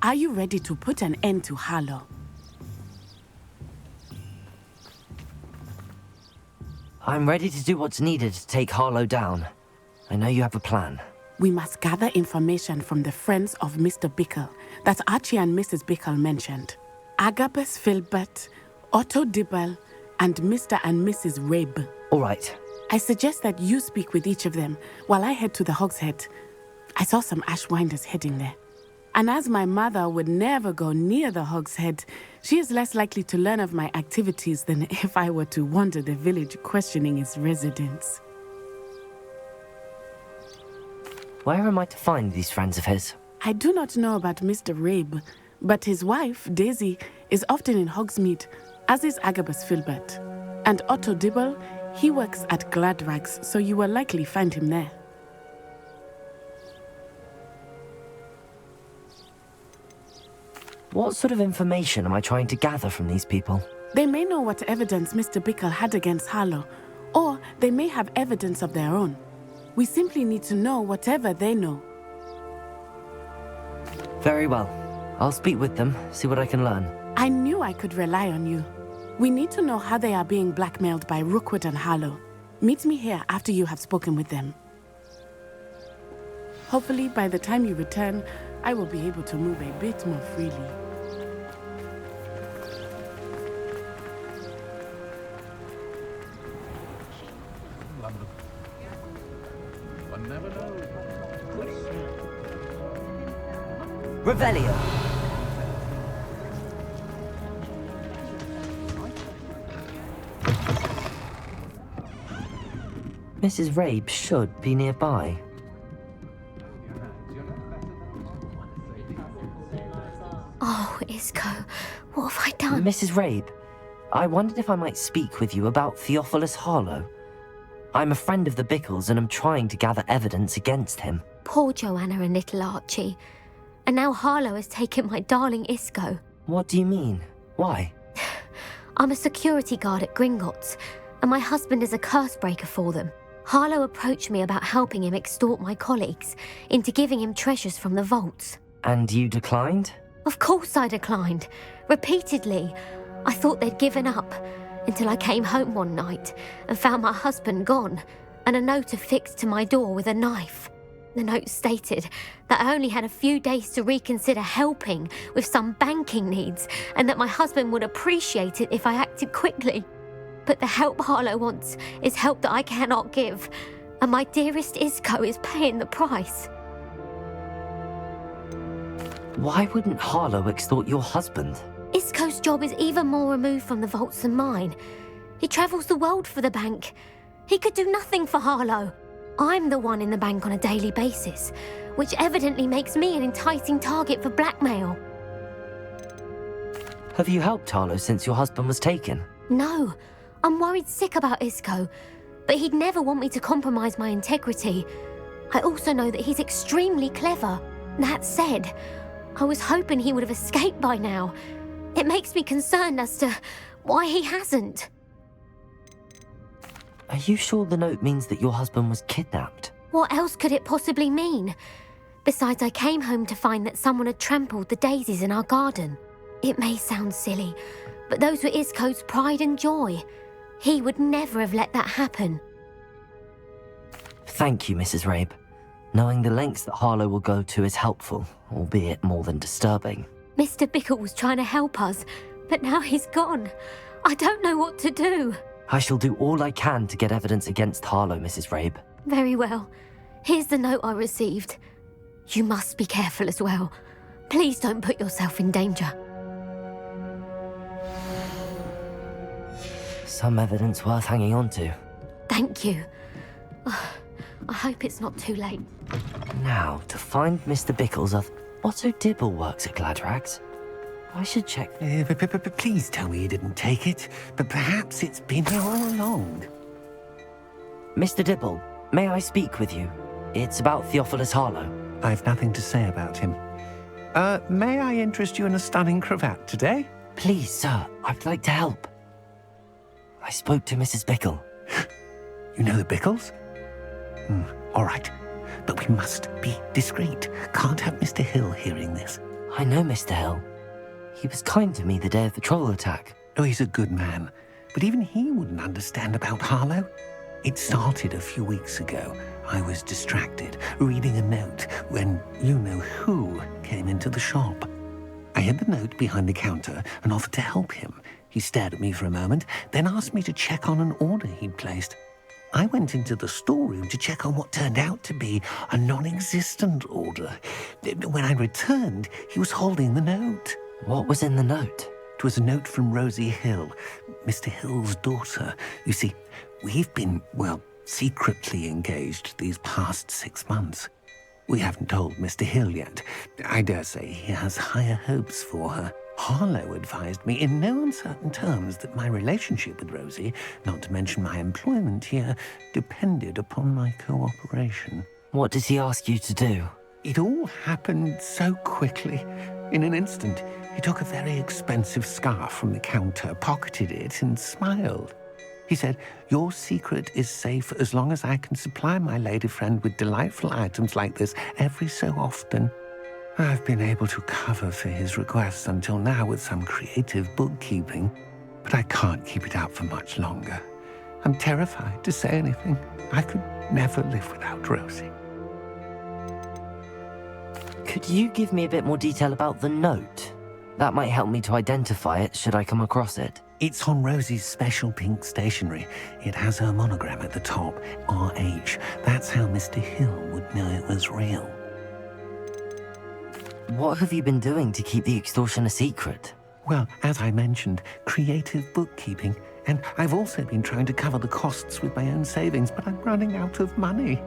Are you ready to put an end to Harlow? I'm ready to do what's needed to take Harlow down. I know you have a plan. We must gather information from the friends of Mr. Bickle that Archie and Mrs. Bickle mentioned. Agabus Filbert, Otto Dibble, and Mr. and Mrs. Rabe. All right. I suggest that you speak with each of them while I head to the Hogshead. I saw some Ashwinders heading there. And as my mother would never go near the Hogshead, she is less likely to learn of my activities than if I were to wander the village questioning its residents. Where am I to find these friends of his? I do not know about Mr. Rabe, but his wife, Daisy, is often in Hogsmeade, as is Agabus Filbert. And Otto Dibble, he works at Gladrags, so you will likely find him there. What sort of information am I trying to gather from these people? They may know what evidence Mr. Bickle had against Harlow, or they may have evidence of their own. We simply need to know whatever they know. Very well. I'll speak with them, see what I can learn. I knew I could rely on you. We need to know how they are being blackmailed by Rookwood and Harlow. Meet me here after you have spoken with them. Hopefully, by the time you return, I will be able to move a bit more freely. One never knows. Revelio! Mrs. Rabe should be nearby. Oh, Isco, what have I done? Mrs. Rabe, I wondered if I might speak with you about Theophilus Harlow. I'm a friend of the Bickles and I'm trying to gather evidence against him. Poor Joanna and little Archie. And now Harlow has taken my darling Isco. What do you mean? Why? I'm a security guard at Gringotts, and my husband is a curse breaker for them. Harlow approached me about helping him extort my colleagues into giving him treasures from the vaults. And you declined? Of course I declined. Repeatedly. I thought they'd given up, until I came home one night and found my husband gone, and a note affixed to my door with a knife. The note stated that I only had a few days to reconsider helping with some banking needs, and that my husband would appreciate it if I acted quickly. But the help Harlow wants is help that I cannot give, and my dearest Isco is paying the price. Why wouldn't Harlow extort your husband? Isco's job is even more removed from the vaults than mine. He travels the world for the bank. He could do nothing for Harlow. I'm the one in the bank on a daily basis, which evidently makes me an enticing target for blackmail. Have you helped Harlow since your husband was taken? No, I'm worried sick about Isco, but he'd never want me to compromise my integrity. I also know that he's extremely clever. That said, I was hoping he would have escaped by now. It makes me concerned as to why he hasn't. Are you sure the note means that your husband was kidnapped? What else could it possibly mean? Besides, I came home to find that someone had trampled the daisies in our garden. It may sound silly, but those were Isco's pride and joy. He would never have let that happen. Thank you, Mrs. Rabe. Knowing the lengths that Harlow will go to is helpful, albeit more than disturbing. Mr. Bickle was trying to help us, but now he's gone. I don't know what to do. I shall do all I can to get evidence against Harlow, Mrs. Rabe. Very well. Here's the note I received. You must be careful as well. Please don't put yourself in danger. Some evidence worth hanging on to. Thank you. I hope it's not too late. Now, to find Mr. Bickles, Otto Dibble works at Gladrags. I should check. Please tell me you didn't take it, but perhaps it's been here all along. Mr. Dibble, may I speak with you? It's about Theophilus Harlow. I've nothing to say about him. May I interest you in a stunning cravat today? Please, sir, I'd like to help. I spoke to Mrs. Bickle. You know the Bickles? All right, but we must be discreet. Can't have Mr. Hill hearing this. I know Mr. Hill. He was kind to me the day of the troll attack. Oh, he's a good man. But even he wouldn't understand about Harlow. It started a few weeks ago. I was distracted, reading a note, when you-know-who came into the shop. I hid the note behind the counter and offered to help him. He stared at me for a moment, then asked me to check on an order he'd placed. I went into the storeroom to check on what turned out to be a non-existent order. When I returned, he was holding the note. What was in the note? It was a note from Rosie Hill, Mr. Hill's daughter. You see, we've been, well, secretly engaged these past 6 months. We haven't told Mr. Hill yet. I dare say he has higher hopes for her. Harlow advised me in no uncertain terms that my relationship with Rosie, not to mention my employment here, depended upon my cooperation. What does he ask you to do? It all happened so quickly. In an instant, he took a very expensive scarf from the counter, pocketed it, and smiled. He said, "Your secret is safe as long as I can supply my lady friend with delightful items like this every so often." I've been able to cover for his requests until now with some creative bookkeeping, but I can't keep it up for much longer. I'm terrified to say anything. I could never live without Rosie. Could you give me a bit more detail about the note? That might help me to identify it should I come across it. It's on Rosie's special pink stationery. It has her monogram at the top, RH. That's how Mr. Hill would know it was real. What have you been doing to keep the extortion a secret? Well, as I mentioned, creative bookkeeping. And I've also been trying to cover the costs with my own savings, but I'm running out of money.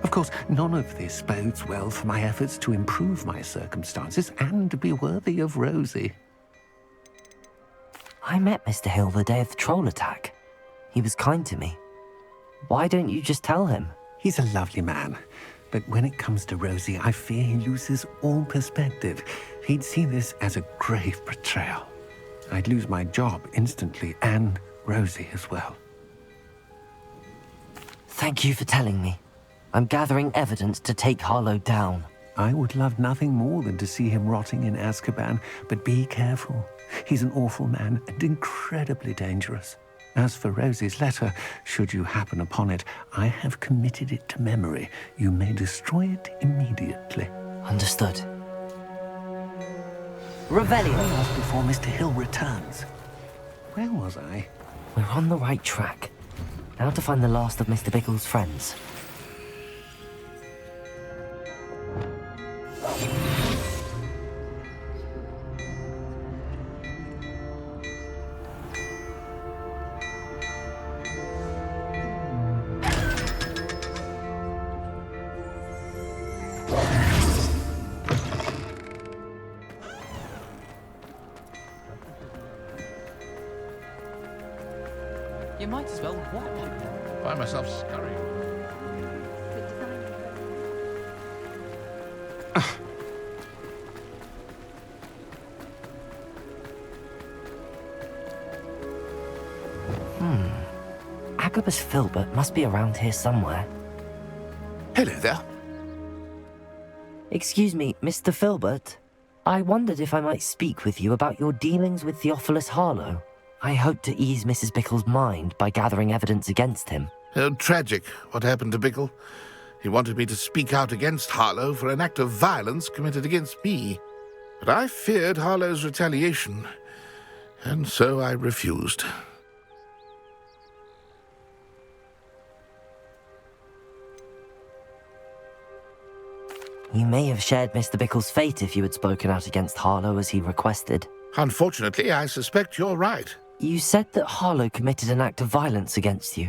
Of course, none of this bodes well for my efforts to improve my circumstances and to be worthy of Rosie. I met Mr. Hill the day of the troll attack. He was kind to me. Why don't you just tell him? He's a lovely man. But when it comes to Rosie, I fear he loses all perspective. He'd see this as a grave betrayal. I'd lose my job instantly, and Rosie as well. Thank you for telling me. I'm gathering evidence to take Harlow down. I would love nothing more than to see him rotting in Azkaban, but be careful. He's an awful man and incredibly dangerous. As for Rosie's letter, should you happen upon it, I have committed it to memory. You may destroy it immediately. Understood. Revelio! Just before Mr. Hill returns. Where was I? We're on the right track. Now to find the last of Mr. Bickle's friends. You might as well watch. Find myself scurrying. Agabus Filbert must be around here somewhere. Hello there. Excuse me, Mr. Filbert. I wondered if I might speak with you about your dealings with Theophilus Harlow. I hope to ease Mrs. Bickle's mind by gathering evidence against him. Tragic what happened to Bickle. He wanted me to speak out against Harlow for an act of violence committed against me. But I feared Harlow's retaliation, and so I refused. You may have shared Mr. Bickle's fate if you had spoken out against Harlow as he requested. Unfortunately, I suspect you're right. You said that Harlow committed an act of violence against you.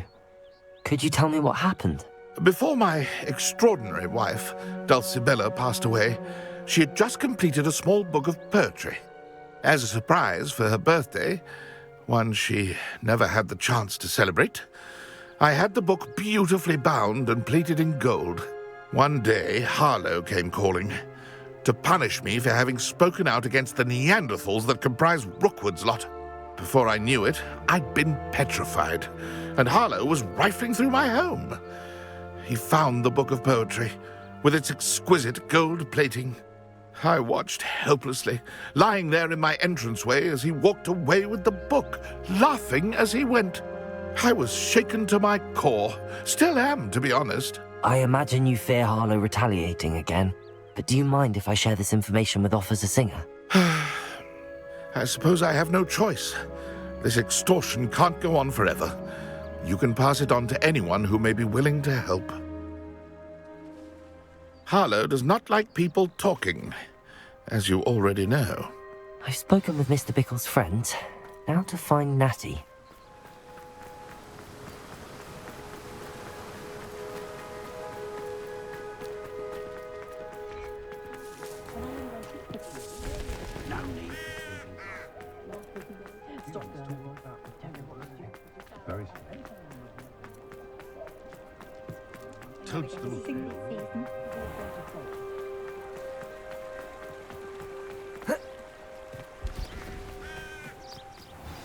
Could you tell me what happened? Before my extraordinary wife, Dulcibella, passed away, she had just completed a small book of poetry. As a surprise for her birthday, one she never had the chance to celebrate, I had the book beautifully bound and plated in gold. One day, Harlow came calling to punish me for having spoken out against the Neanderthals that comprise Rookwood's lot. Before I knew it, I'd been petrified, and Harlow was rifling through my home. He found the book of poetry, with its exquisite gold plating. I watched helplessly, lying there in my entranceway as he walked away with the book, laughing as he went. I was shaken to my core. Still am, to be honest. I imagine you fear Harlow retaliating again, but do you mind if I share this information with Officer Singer? I suppose I have no choice. This extortion can't go on forever. You can pass it on to anyone who may be willing to help. Harlow does not like people talking, as you already know. I've spoken with Mr. Bickle's friends. Now to find Natty.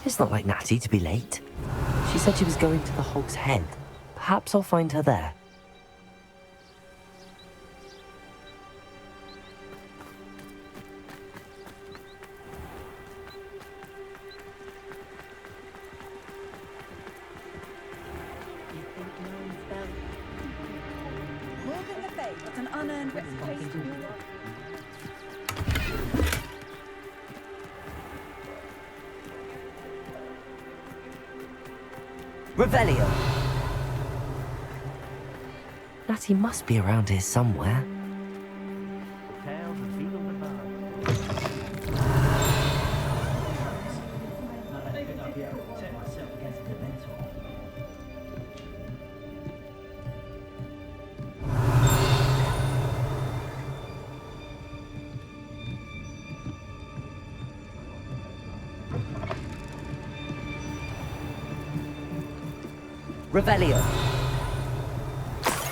It's not like Natty to be late. She said she was going to the Hog's Head. Perhaps I'll find her there. Morgan Le Fay got an unearned reputation. Revelio! Natty must be around here somewhere. Revelio!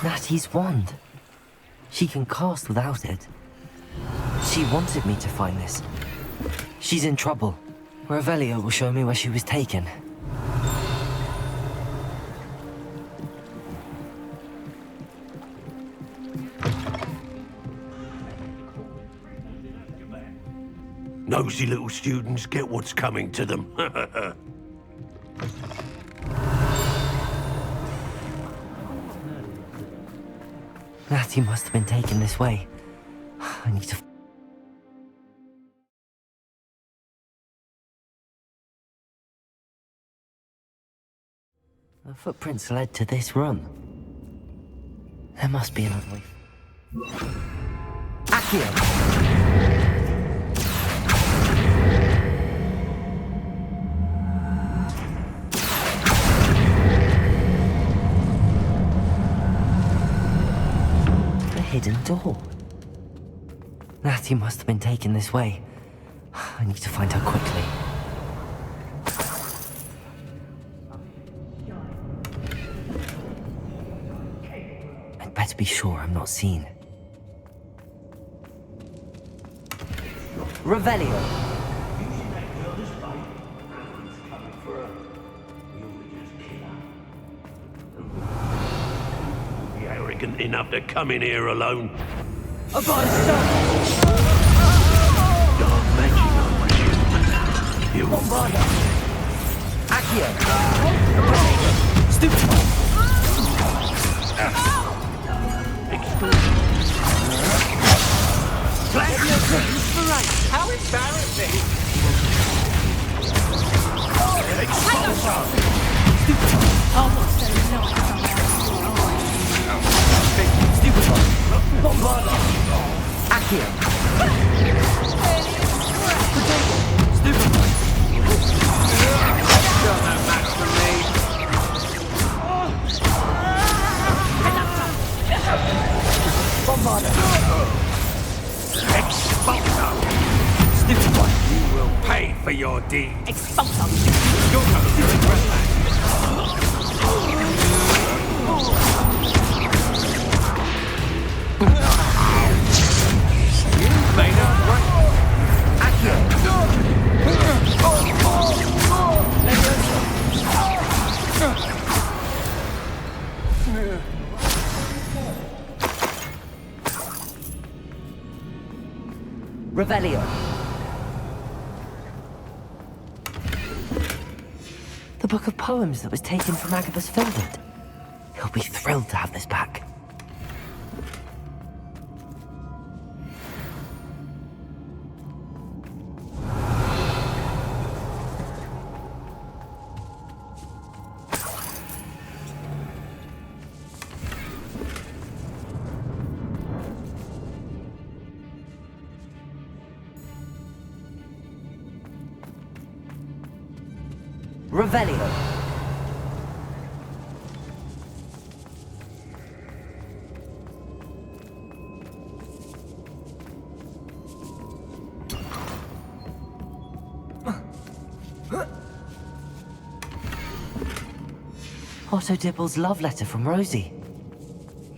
Natty's wand. She can cast without it. She wanted me to find this. She's in trouble. Revelio will show me where she was taken. Nosy little students get what's coming to them. Natty must have been taken this way. I need to... The footprints led to this room. There must be another way. Accio! Hidden door. Natty must have been taken this way. I need to find her quickly. I'd better be sure I'm not seen. Revelio! Arrogant enough to come in here alone. I've got to stop! Dark magic, I presume. You Accio! Stupid! How embarrassing! Almost so Stupid one! Bombard! Accio! Stupid one! Still no match for me. Bombard! Expulso! Stupid one! You will pay for your deed. Expulso! You're going to regret that. Revelio. The book of poems that was taken from Agabus Filbert. He'll be thrilled to have this back. Revelio. Otto Dibble's love letter from Rosie.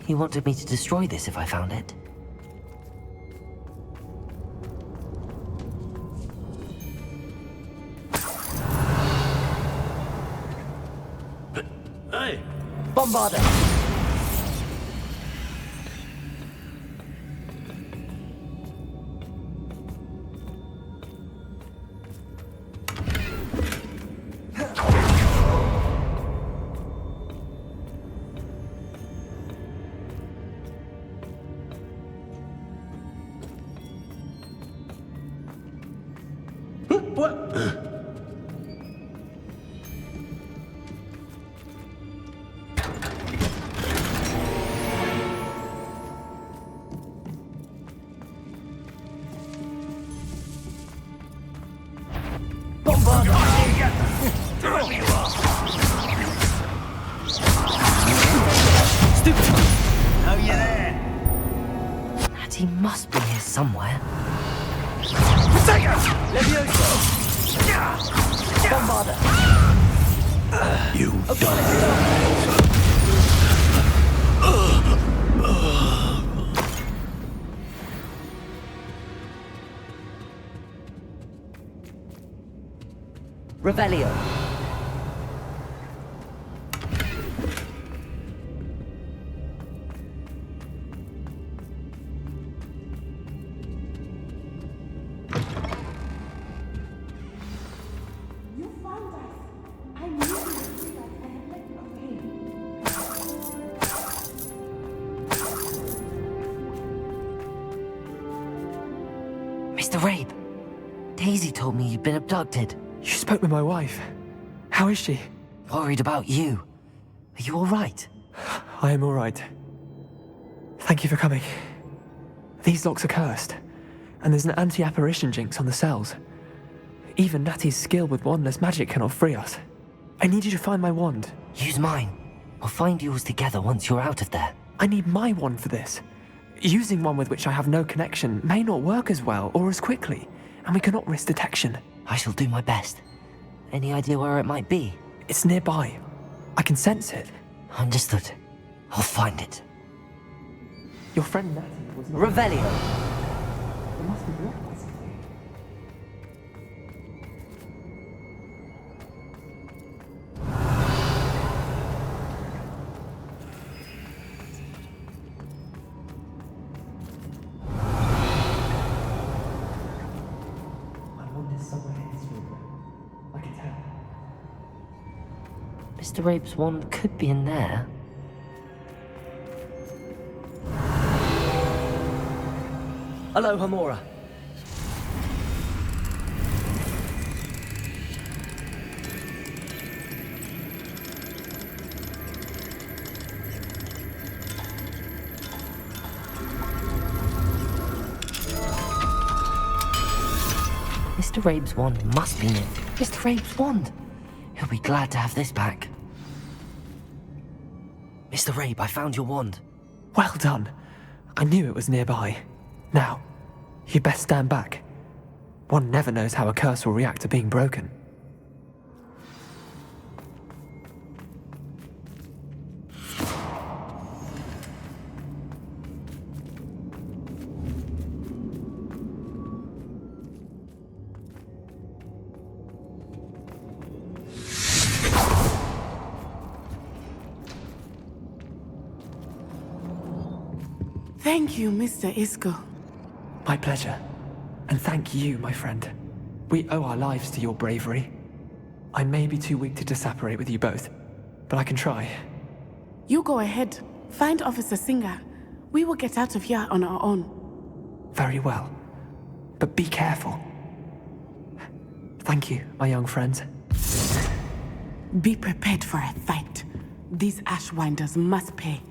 He wanted me to destroy this if I found it. Hey! Bombarder! What? Oh, you're there. He must be here somewhere. Bombarder! You Revelio. You found us. I knew you would see us. I had let you away. Mr. Rabe, Daisy told me you'd been abducted. You spoke with my wife. How is she? Worried about you. Are you all right? I am all right. Thank you for coming. These locks are cursed, and there's an anti-apparition jinx on the cells. Even Natty's skill with wandless magic cannot free us. I need you to find my wand. Use mine. We'll find yours together once you're out of there. I need my wand for this. Using one with which I have no connection may not work as well or as quickly, and we cannot risk detection. I shall do my best. Any idea where it might be? It's nearby. I can sense it. Understood. I'll find it. Your friend Natty was not... Revelio! It must be blocked by something. My wand is somewhere in this room. I can tell. Mr. Rabe's wand could be in there. Hello, Hamora. Mr. Rabe's wand must be near. Mr. Rabe's wand! He'll be glad to have this back. Mr. Rabe, I found your wand. Well done. I knew it was nearby. Now, you best stand back. One never knows how a curse will react to being broken. Thank you, Mr. Isco. My pleasure. And thank you, my friend. We owe our lives to your bravery. I may be too weak to separate with you both, but I can try. You go ahead. Find Officer Singer. We will get out of here on our own. Very well. But be careful. Thank you, my young friends. Be prepared for a fight. These Ashwinders must pay.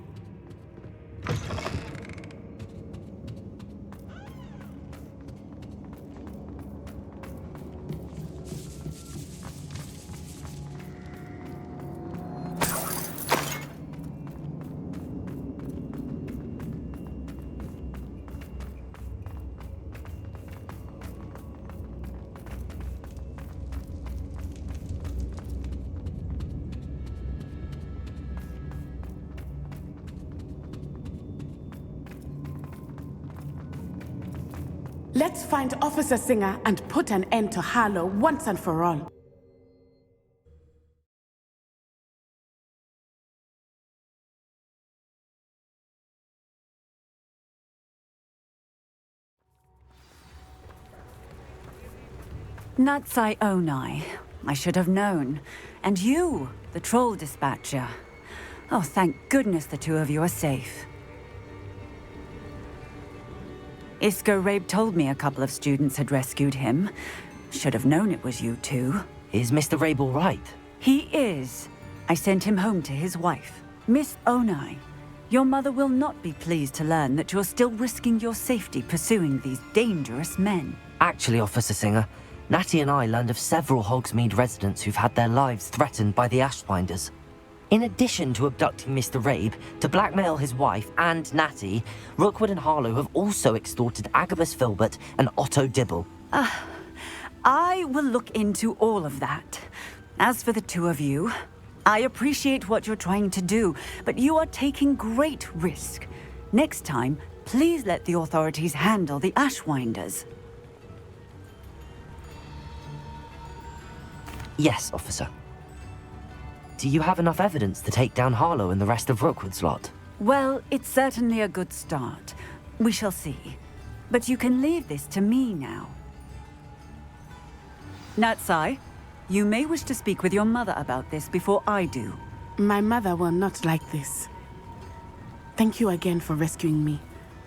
Let's find Officer Singer and put an end to Harlow once and for all. Natsai Onai. I should have known. And you, the troll dispatcher. Oh, thank goodness the two of you are safe. Isco Rabe told me a couple of students had rescued him. Should have known it was you two. Is Mr. Rabe all right? He is. I sent him home to his wife. Miss Onai, your mother will not be pleased to learn that you're still risking your safety pursuing these dangerous men. Actually, Officer Singer, Natty and I learned of several Hogsmeade residents who've had their lives threatened by the Ashwinders. In addition to abducting Mr. Rabe to blackmail his wife and Natty, Rookwood and Harlow have also extorted Agabus Filbert and Otto Dibble. I will look into all of that. As for the two of you, I appreciate what you're trying to do, but you are taking great risk. Next time, please let the authorities handle the Ashwinders. Yes, officer. Do you have enough evidence to take down Harlow and the rest of Rookwood's lot? Well, it's certainly a good start. We shall see. But you can leave this to me now. Natsai, you may wish to speak with your mother about this before I do. My mother will not like this. Thank you again for rescuing me.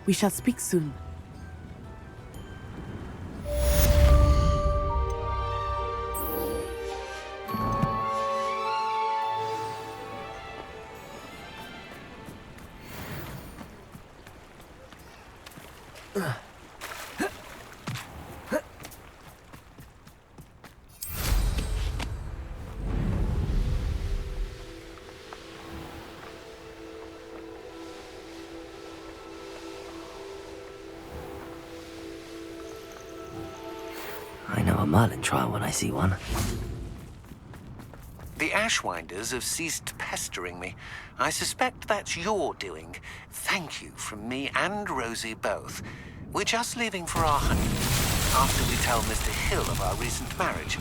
We shall speak soon. I know a Merlin trial when I see one. The Ashwinders have ceased pestering me. I suspect that's your doing. Thank you from me and Rosie both. We're just leaving for our honeymoon after we tell Mr. Hill of our recent marriage.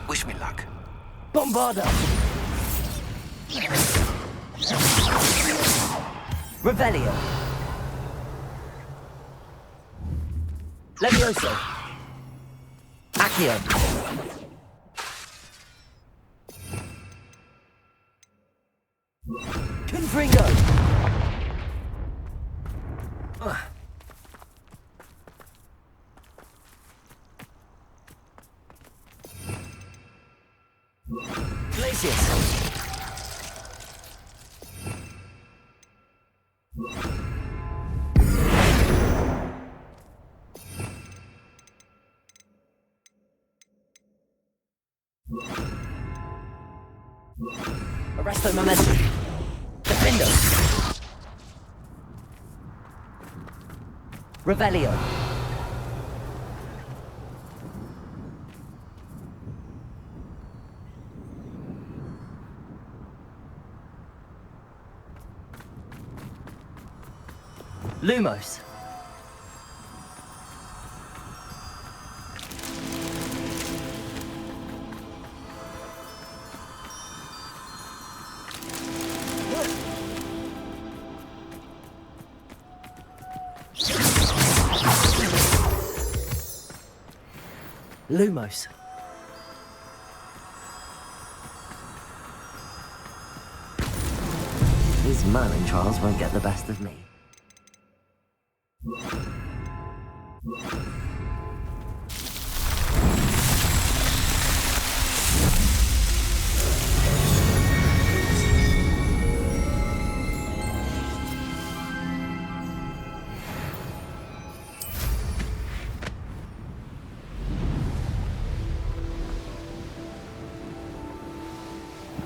Wish me luck. Bombarda! Revelio! Levioso! Accio! Confringo! Glacius! Arresto momentum. Defendo. Revelio. Lumos. Lumos. These Merlin trials won't get the best of me.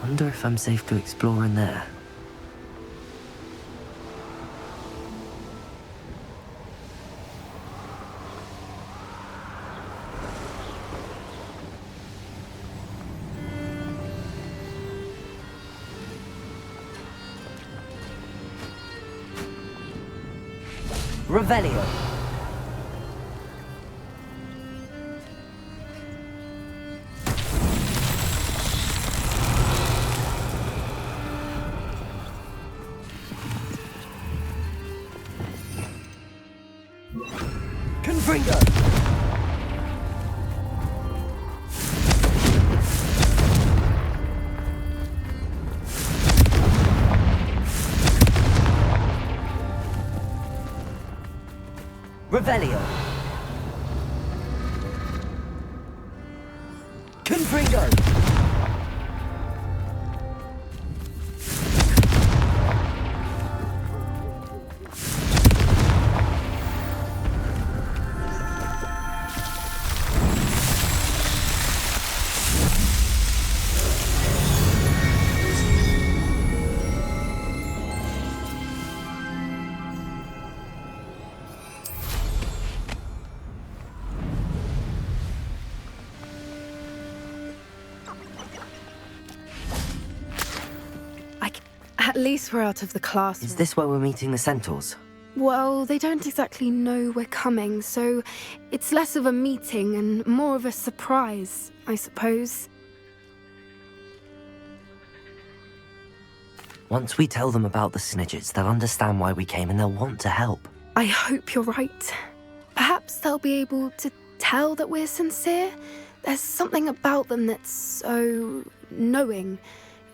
Wonder if I'm safe to explore in there. Revelio. Confringo. Revelio. Confringo. At least we're out of the classroom. Is this where we're meeting the centaurs? Well, they don't exactly know we're coming, so it's less of a meeting and more of a surprise, I suppose. Once we tell them about the Snidgets, they'll understand why we came and they'll want to help. I hope you're right. Perhaps they'll be able to tell that we're sincere. There's something about them that's so knowing.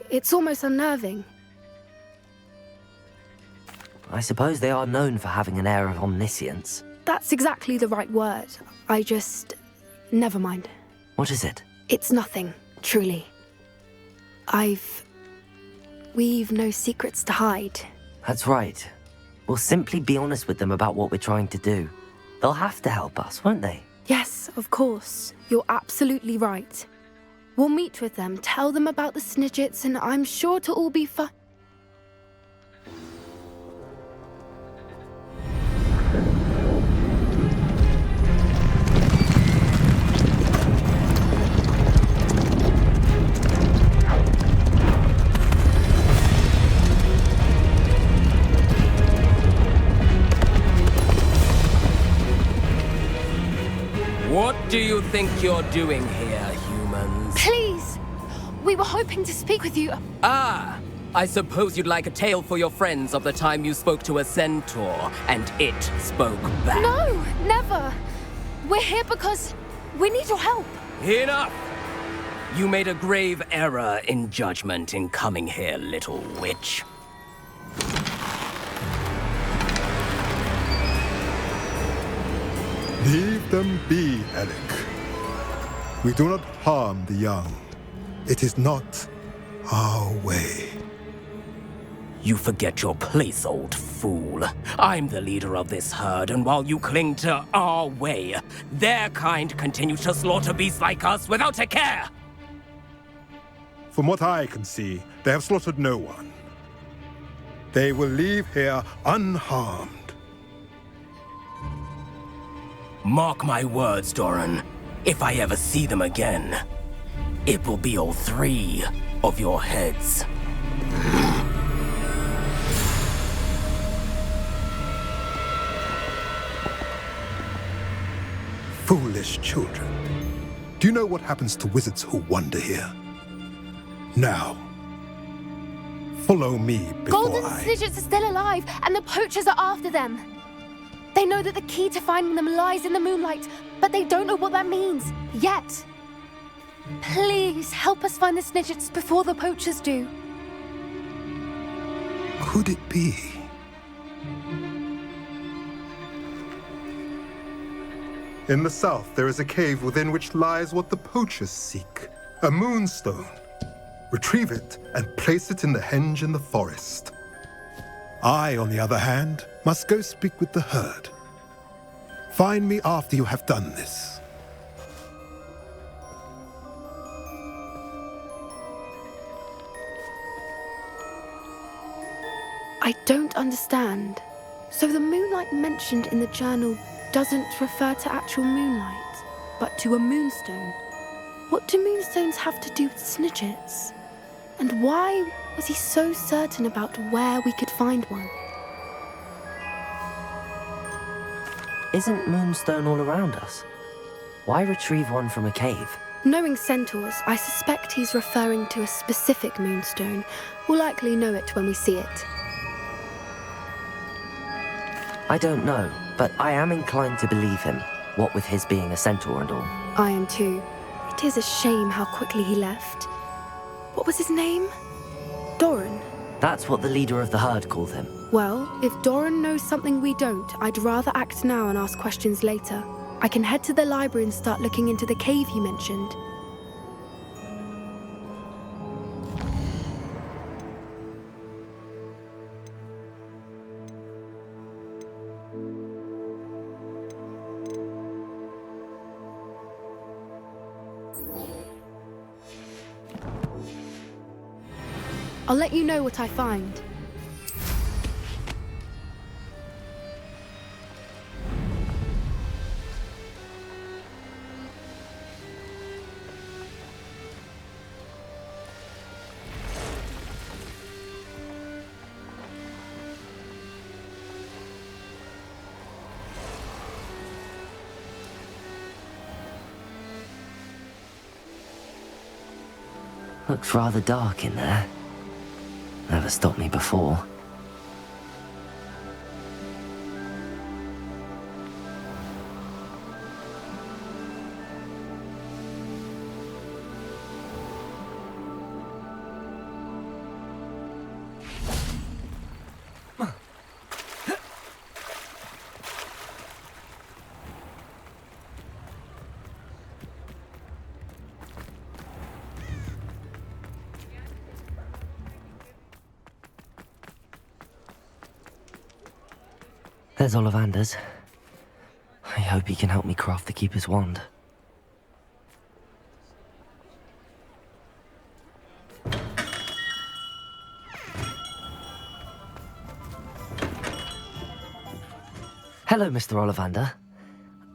It's almost unnerving. I suppose they are known for having an air of omniscience. That's exactly the right word. Never mind. What is it? It's nothing, truly. We've no secrets to hide. That's right. We'll simply be honest with them about what we're trying to do. They'll have to help us, won't they? Yes, of course. You're absolutely right. We'll meet with them, tell them about the Snidgets, and I'm sure to all be fine. What do you think you're doing here, humans? Please! We were hoping to speak with you. Ah! I suppose you'd like a tale for your friends of the time you spoke to a centaur, and it spoke back. No! Never! We're here because we need your help. Enough! You made a grave error in judgment in coming here, little witch. Leave them be, Alec. We do not harm the young. It is not our way. You forget your place, old fool. I'm the leader of this herd, and while you cling to our way, their kind continue to slaughter beasts like us without a care! From what I can see, they have slaughtered no one. They will leave here unharmed. Mark my words, Doran. If I ever see them again, it will be all 3 of your heads. Foolish children. Do you know what happens to wizards who wander here? Now, follow me before Golden Snidgets are still alive, and the poachers are after them. They know that the key to finding them lies in the moonlight, but they don't know what that means, yet. Please, help us find the Snidgets before the poachers do. Could it be? In the south, there is a cave within which lies what the poachers seek. A moonstone. Retrieve it and place it in the henge in the forest. I, on the other hand, must go speak with the herd. Find me after you have done this. I don't understand. So the moonlight mentioned in the journal doesn't refer to actual moonlight, but to a moonstone. What do moonstones have to do with Snidgets? And why was he so certain about where we could find one? Isn't Moonstone all around us? Why retrieve one from a cave? Knowing centaurs, I suspect he's referring to a specific moonstone. We'll likely know it when we see it. I don't know, but I am inclined to believe him, what with his being a centaur and all. I am too. It is a shame how quickly he left. What was his name? Doran. That's what the leader of the herd called him. Well, if Doran knows something we don't, I'd rather act now and ask questions later. I can head to the library and start looking into the cave he mentioned. I'll let you know what I find. Looks rather dark in there. Never stopped me before. There's Ollivander's. I hope he can help me craft the Keeper's wand. Hello, Mr. Ollivander.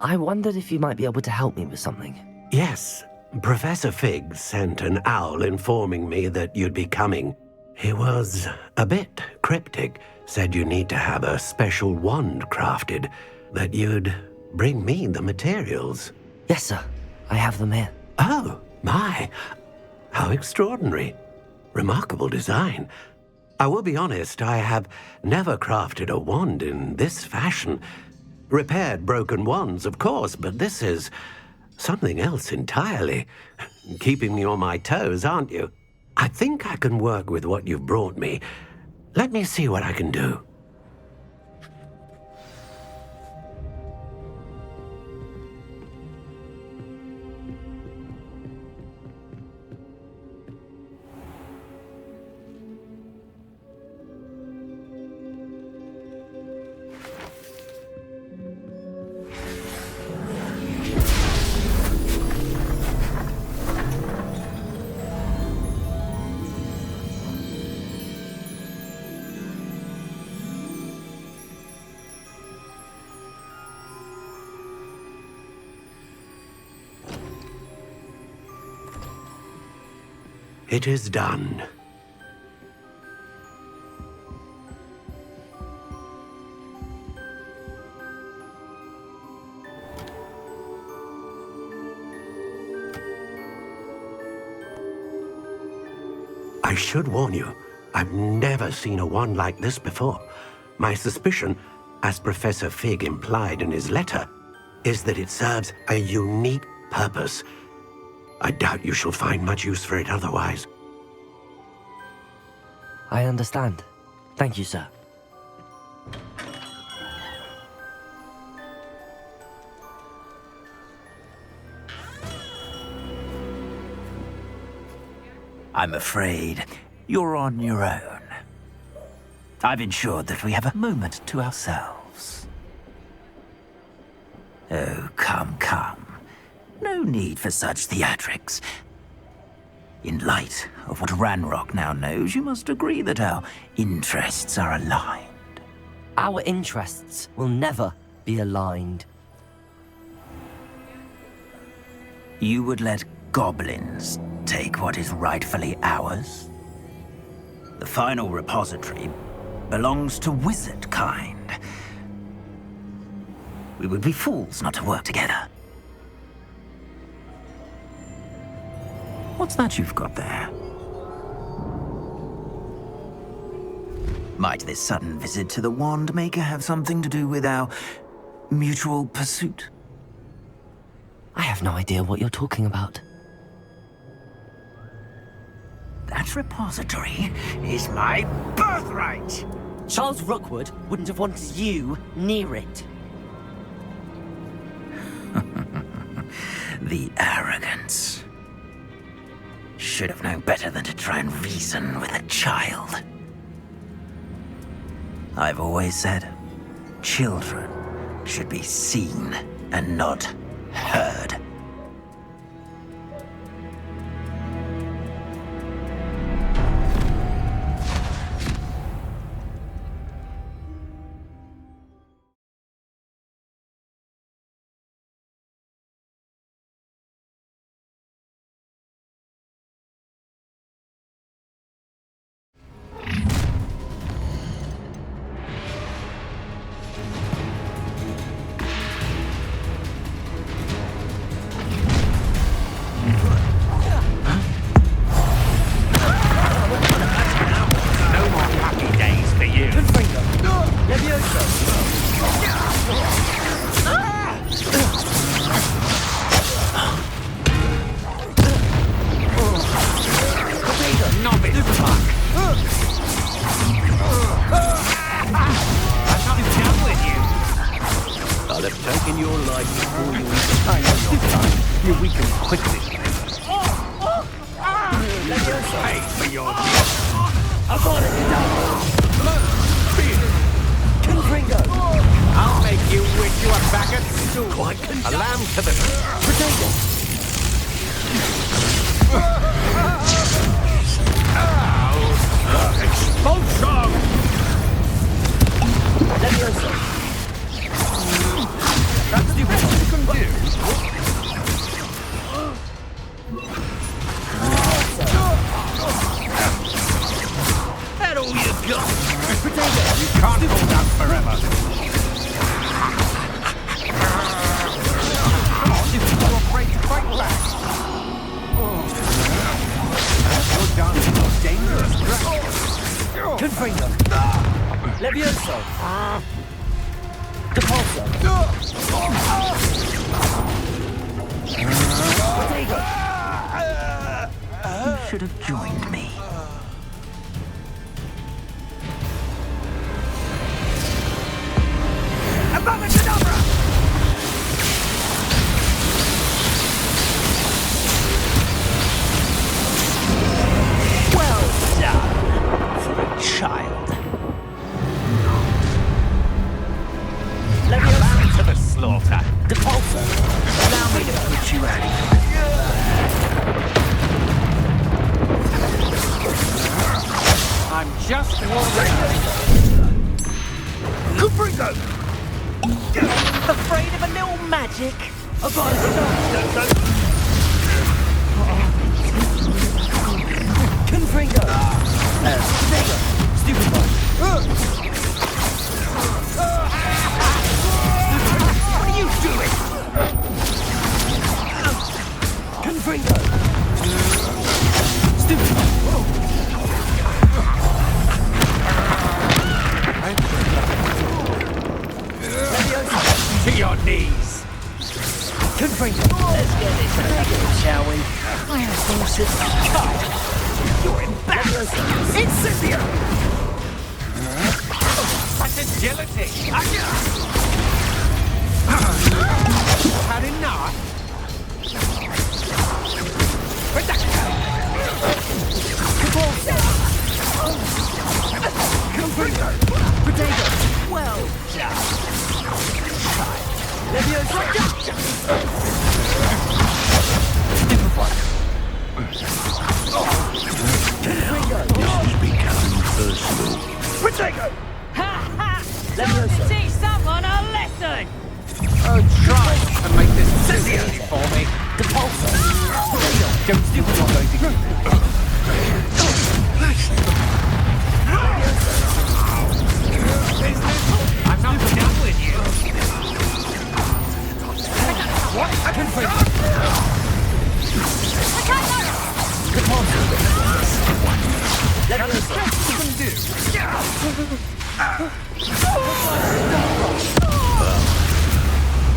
I wondered if you might be able to help me with something. Yes, Professor Fig sent an owl informing me that you'd be coming. He was a bit cryptic, said you need to have a special wand crafted, that you'd bring me the materials. Yes, sir. I have them here. Oh, my. How extraordinary. Remarkable design. I will be honest, I have never crafted a wand in this fashion. Repaired broken wands, of course, but this is something else entirely. Keeping me on my toes, aren't you? I think I can work with what you've brought me. Let me see what I can do. It is done. I should warn you, I've never seen a wand like this before. My suspicion, as Professor Fig implied in his letter, is that it serves a unique purpose. I doubt you shall find much use for it otherwise. I understand. Thank you, sir. I'm afraid you're on your own. I've ensured that we have a moment to ourselves. Oh, come, come. No need for such theatrics. In light of what Ranrock now knows, you must agree that our interests are aligned. Our interests will never be aligned. You would let goblins take what is rightfully ours? The final repository belongs to wizard kind. We would be fools not to work together. What's that you've got there? Might this sudden visit to the Wand Maker have something to do with our mutual pursuit? I have no idea what you're talking about. That repository is my birthright! Charles Rookwood wouldn't have wanted you near it. The arrogance. Should have known better than to try and reason with a child. I've always said, children should be seen and not heard. Should have joined me. Well done for a child. Let me allow to the slaughter. Depulso, allow me to put you out of here. I'm just warming Lubrigo! Afraid of a little magic? Confringo! Stupid one! What are you doing? Confringo! Stupid one! To your knees! Let's get this over, shall we? Where's horses? Cut! You're embarrassing! Incendio! Such agility! Had enough? Potato! Well done! Leviosa! Potato! Ha ha! Time to teach someone a lesson! Oh, try to make this easy for me. Depulso! Don't stupid one, lady. I'm not done with you. What? I can find Let us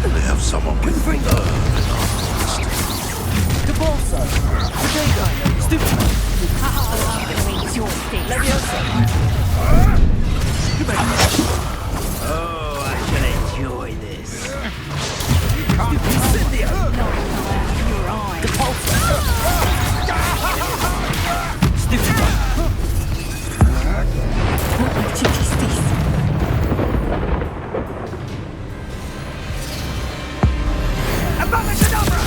We have someone with Depulso! Potato! Stupid! I'm gonna eat your face. Oh, I shall enjoy this. Incendio! Knock your eye. Depulso! Stupid! What magic is this? Abacadabra!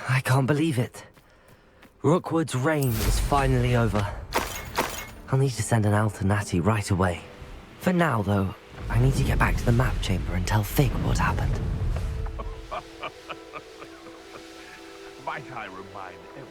I can't believe it. Rookwood's reign is finally over. I'll need to send an alternati right away. For now, though, I need to get back to the map chamber and tell Fig what happened. Might I remind everyone?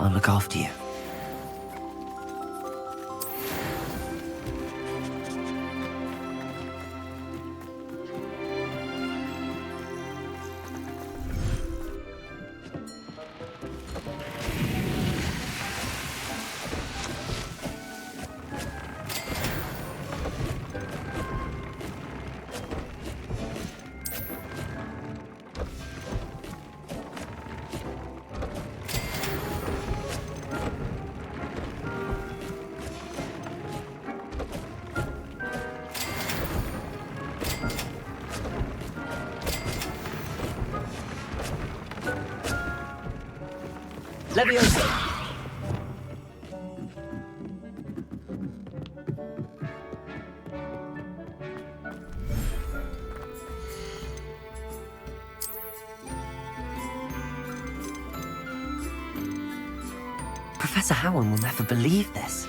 I'll look after you. Leviosa! Professor Howard will never believe this.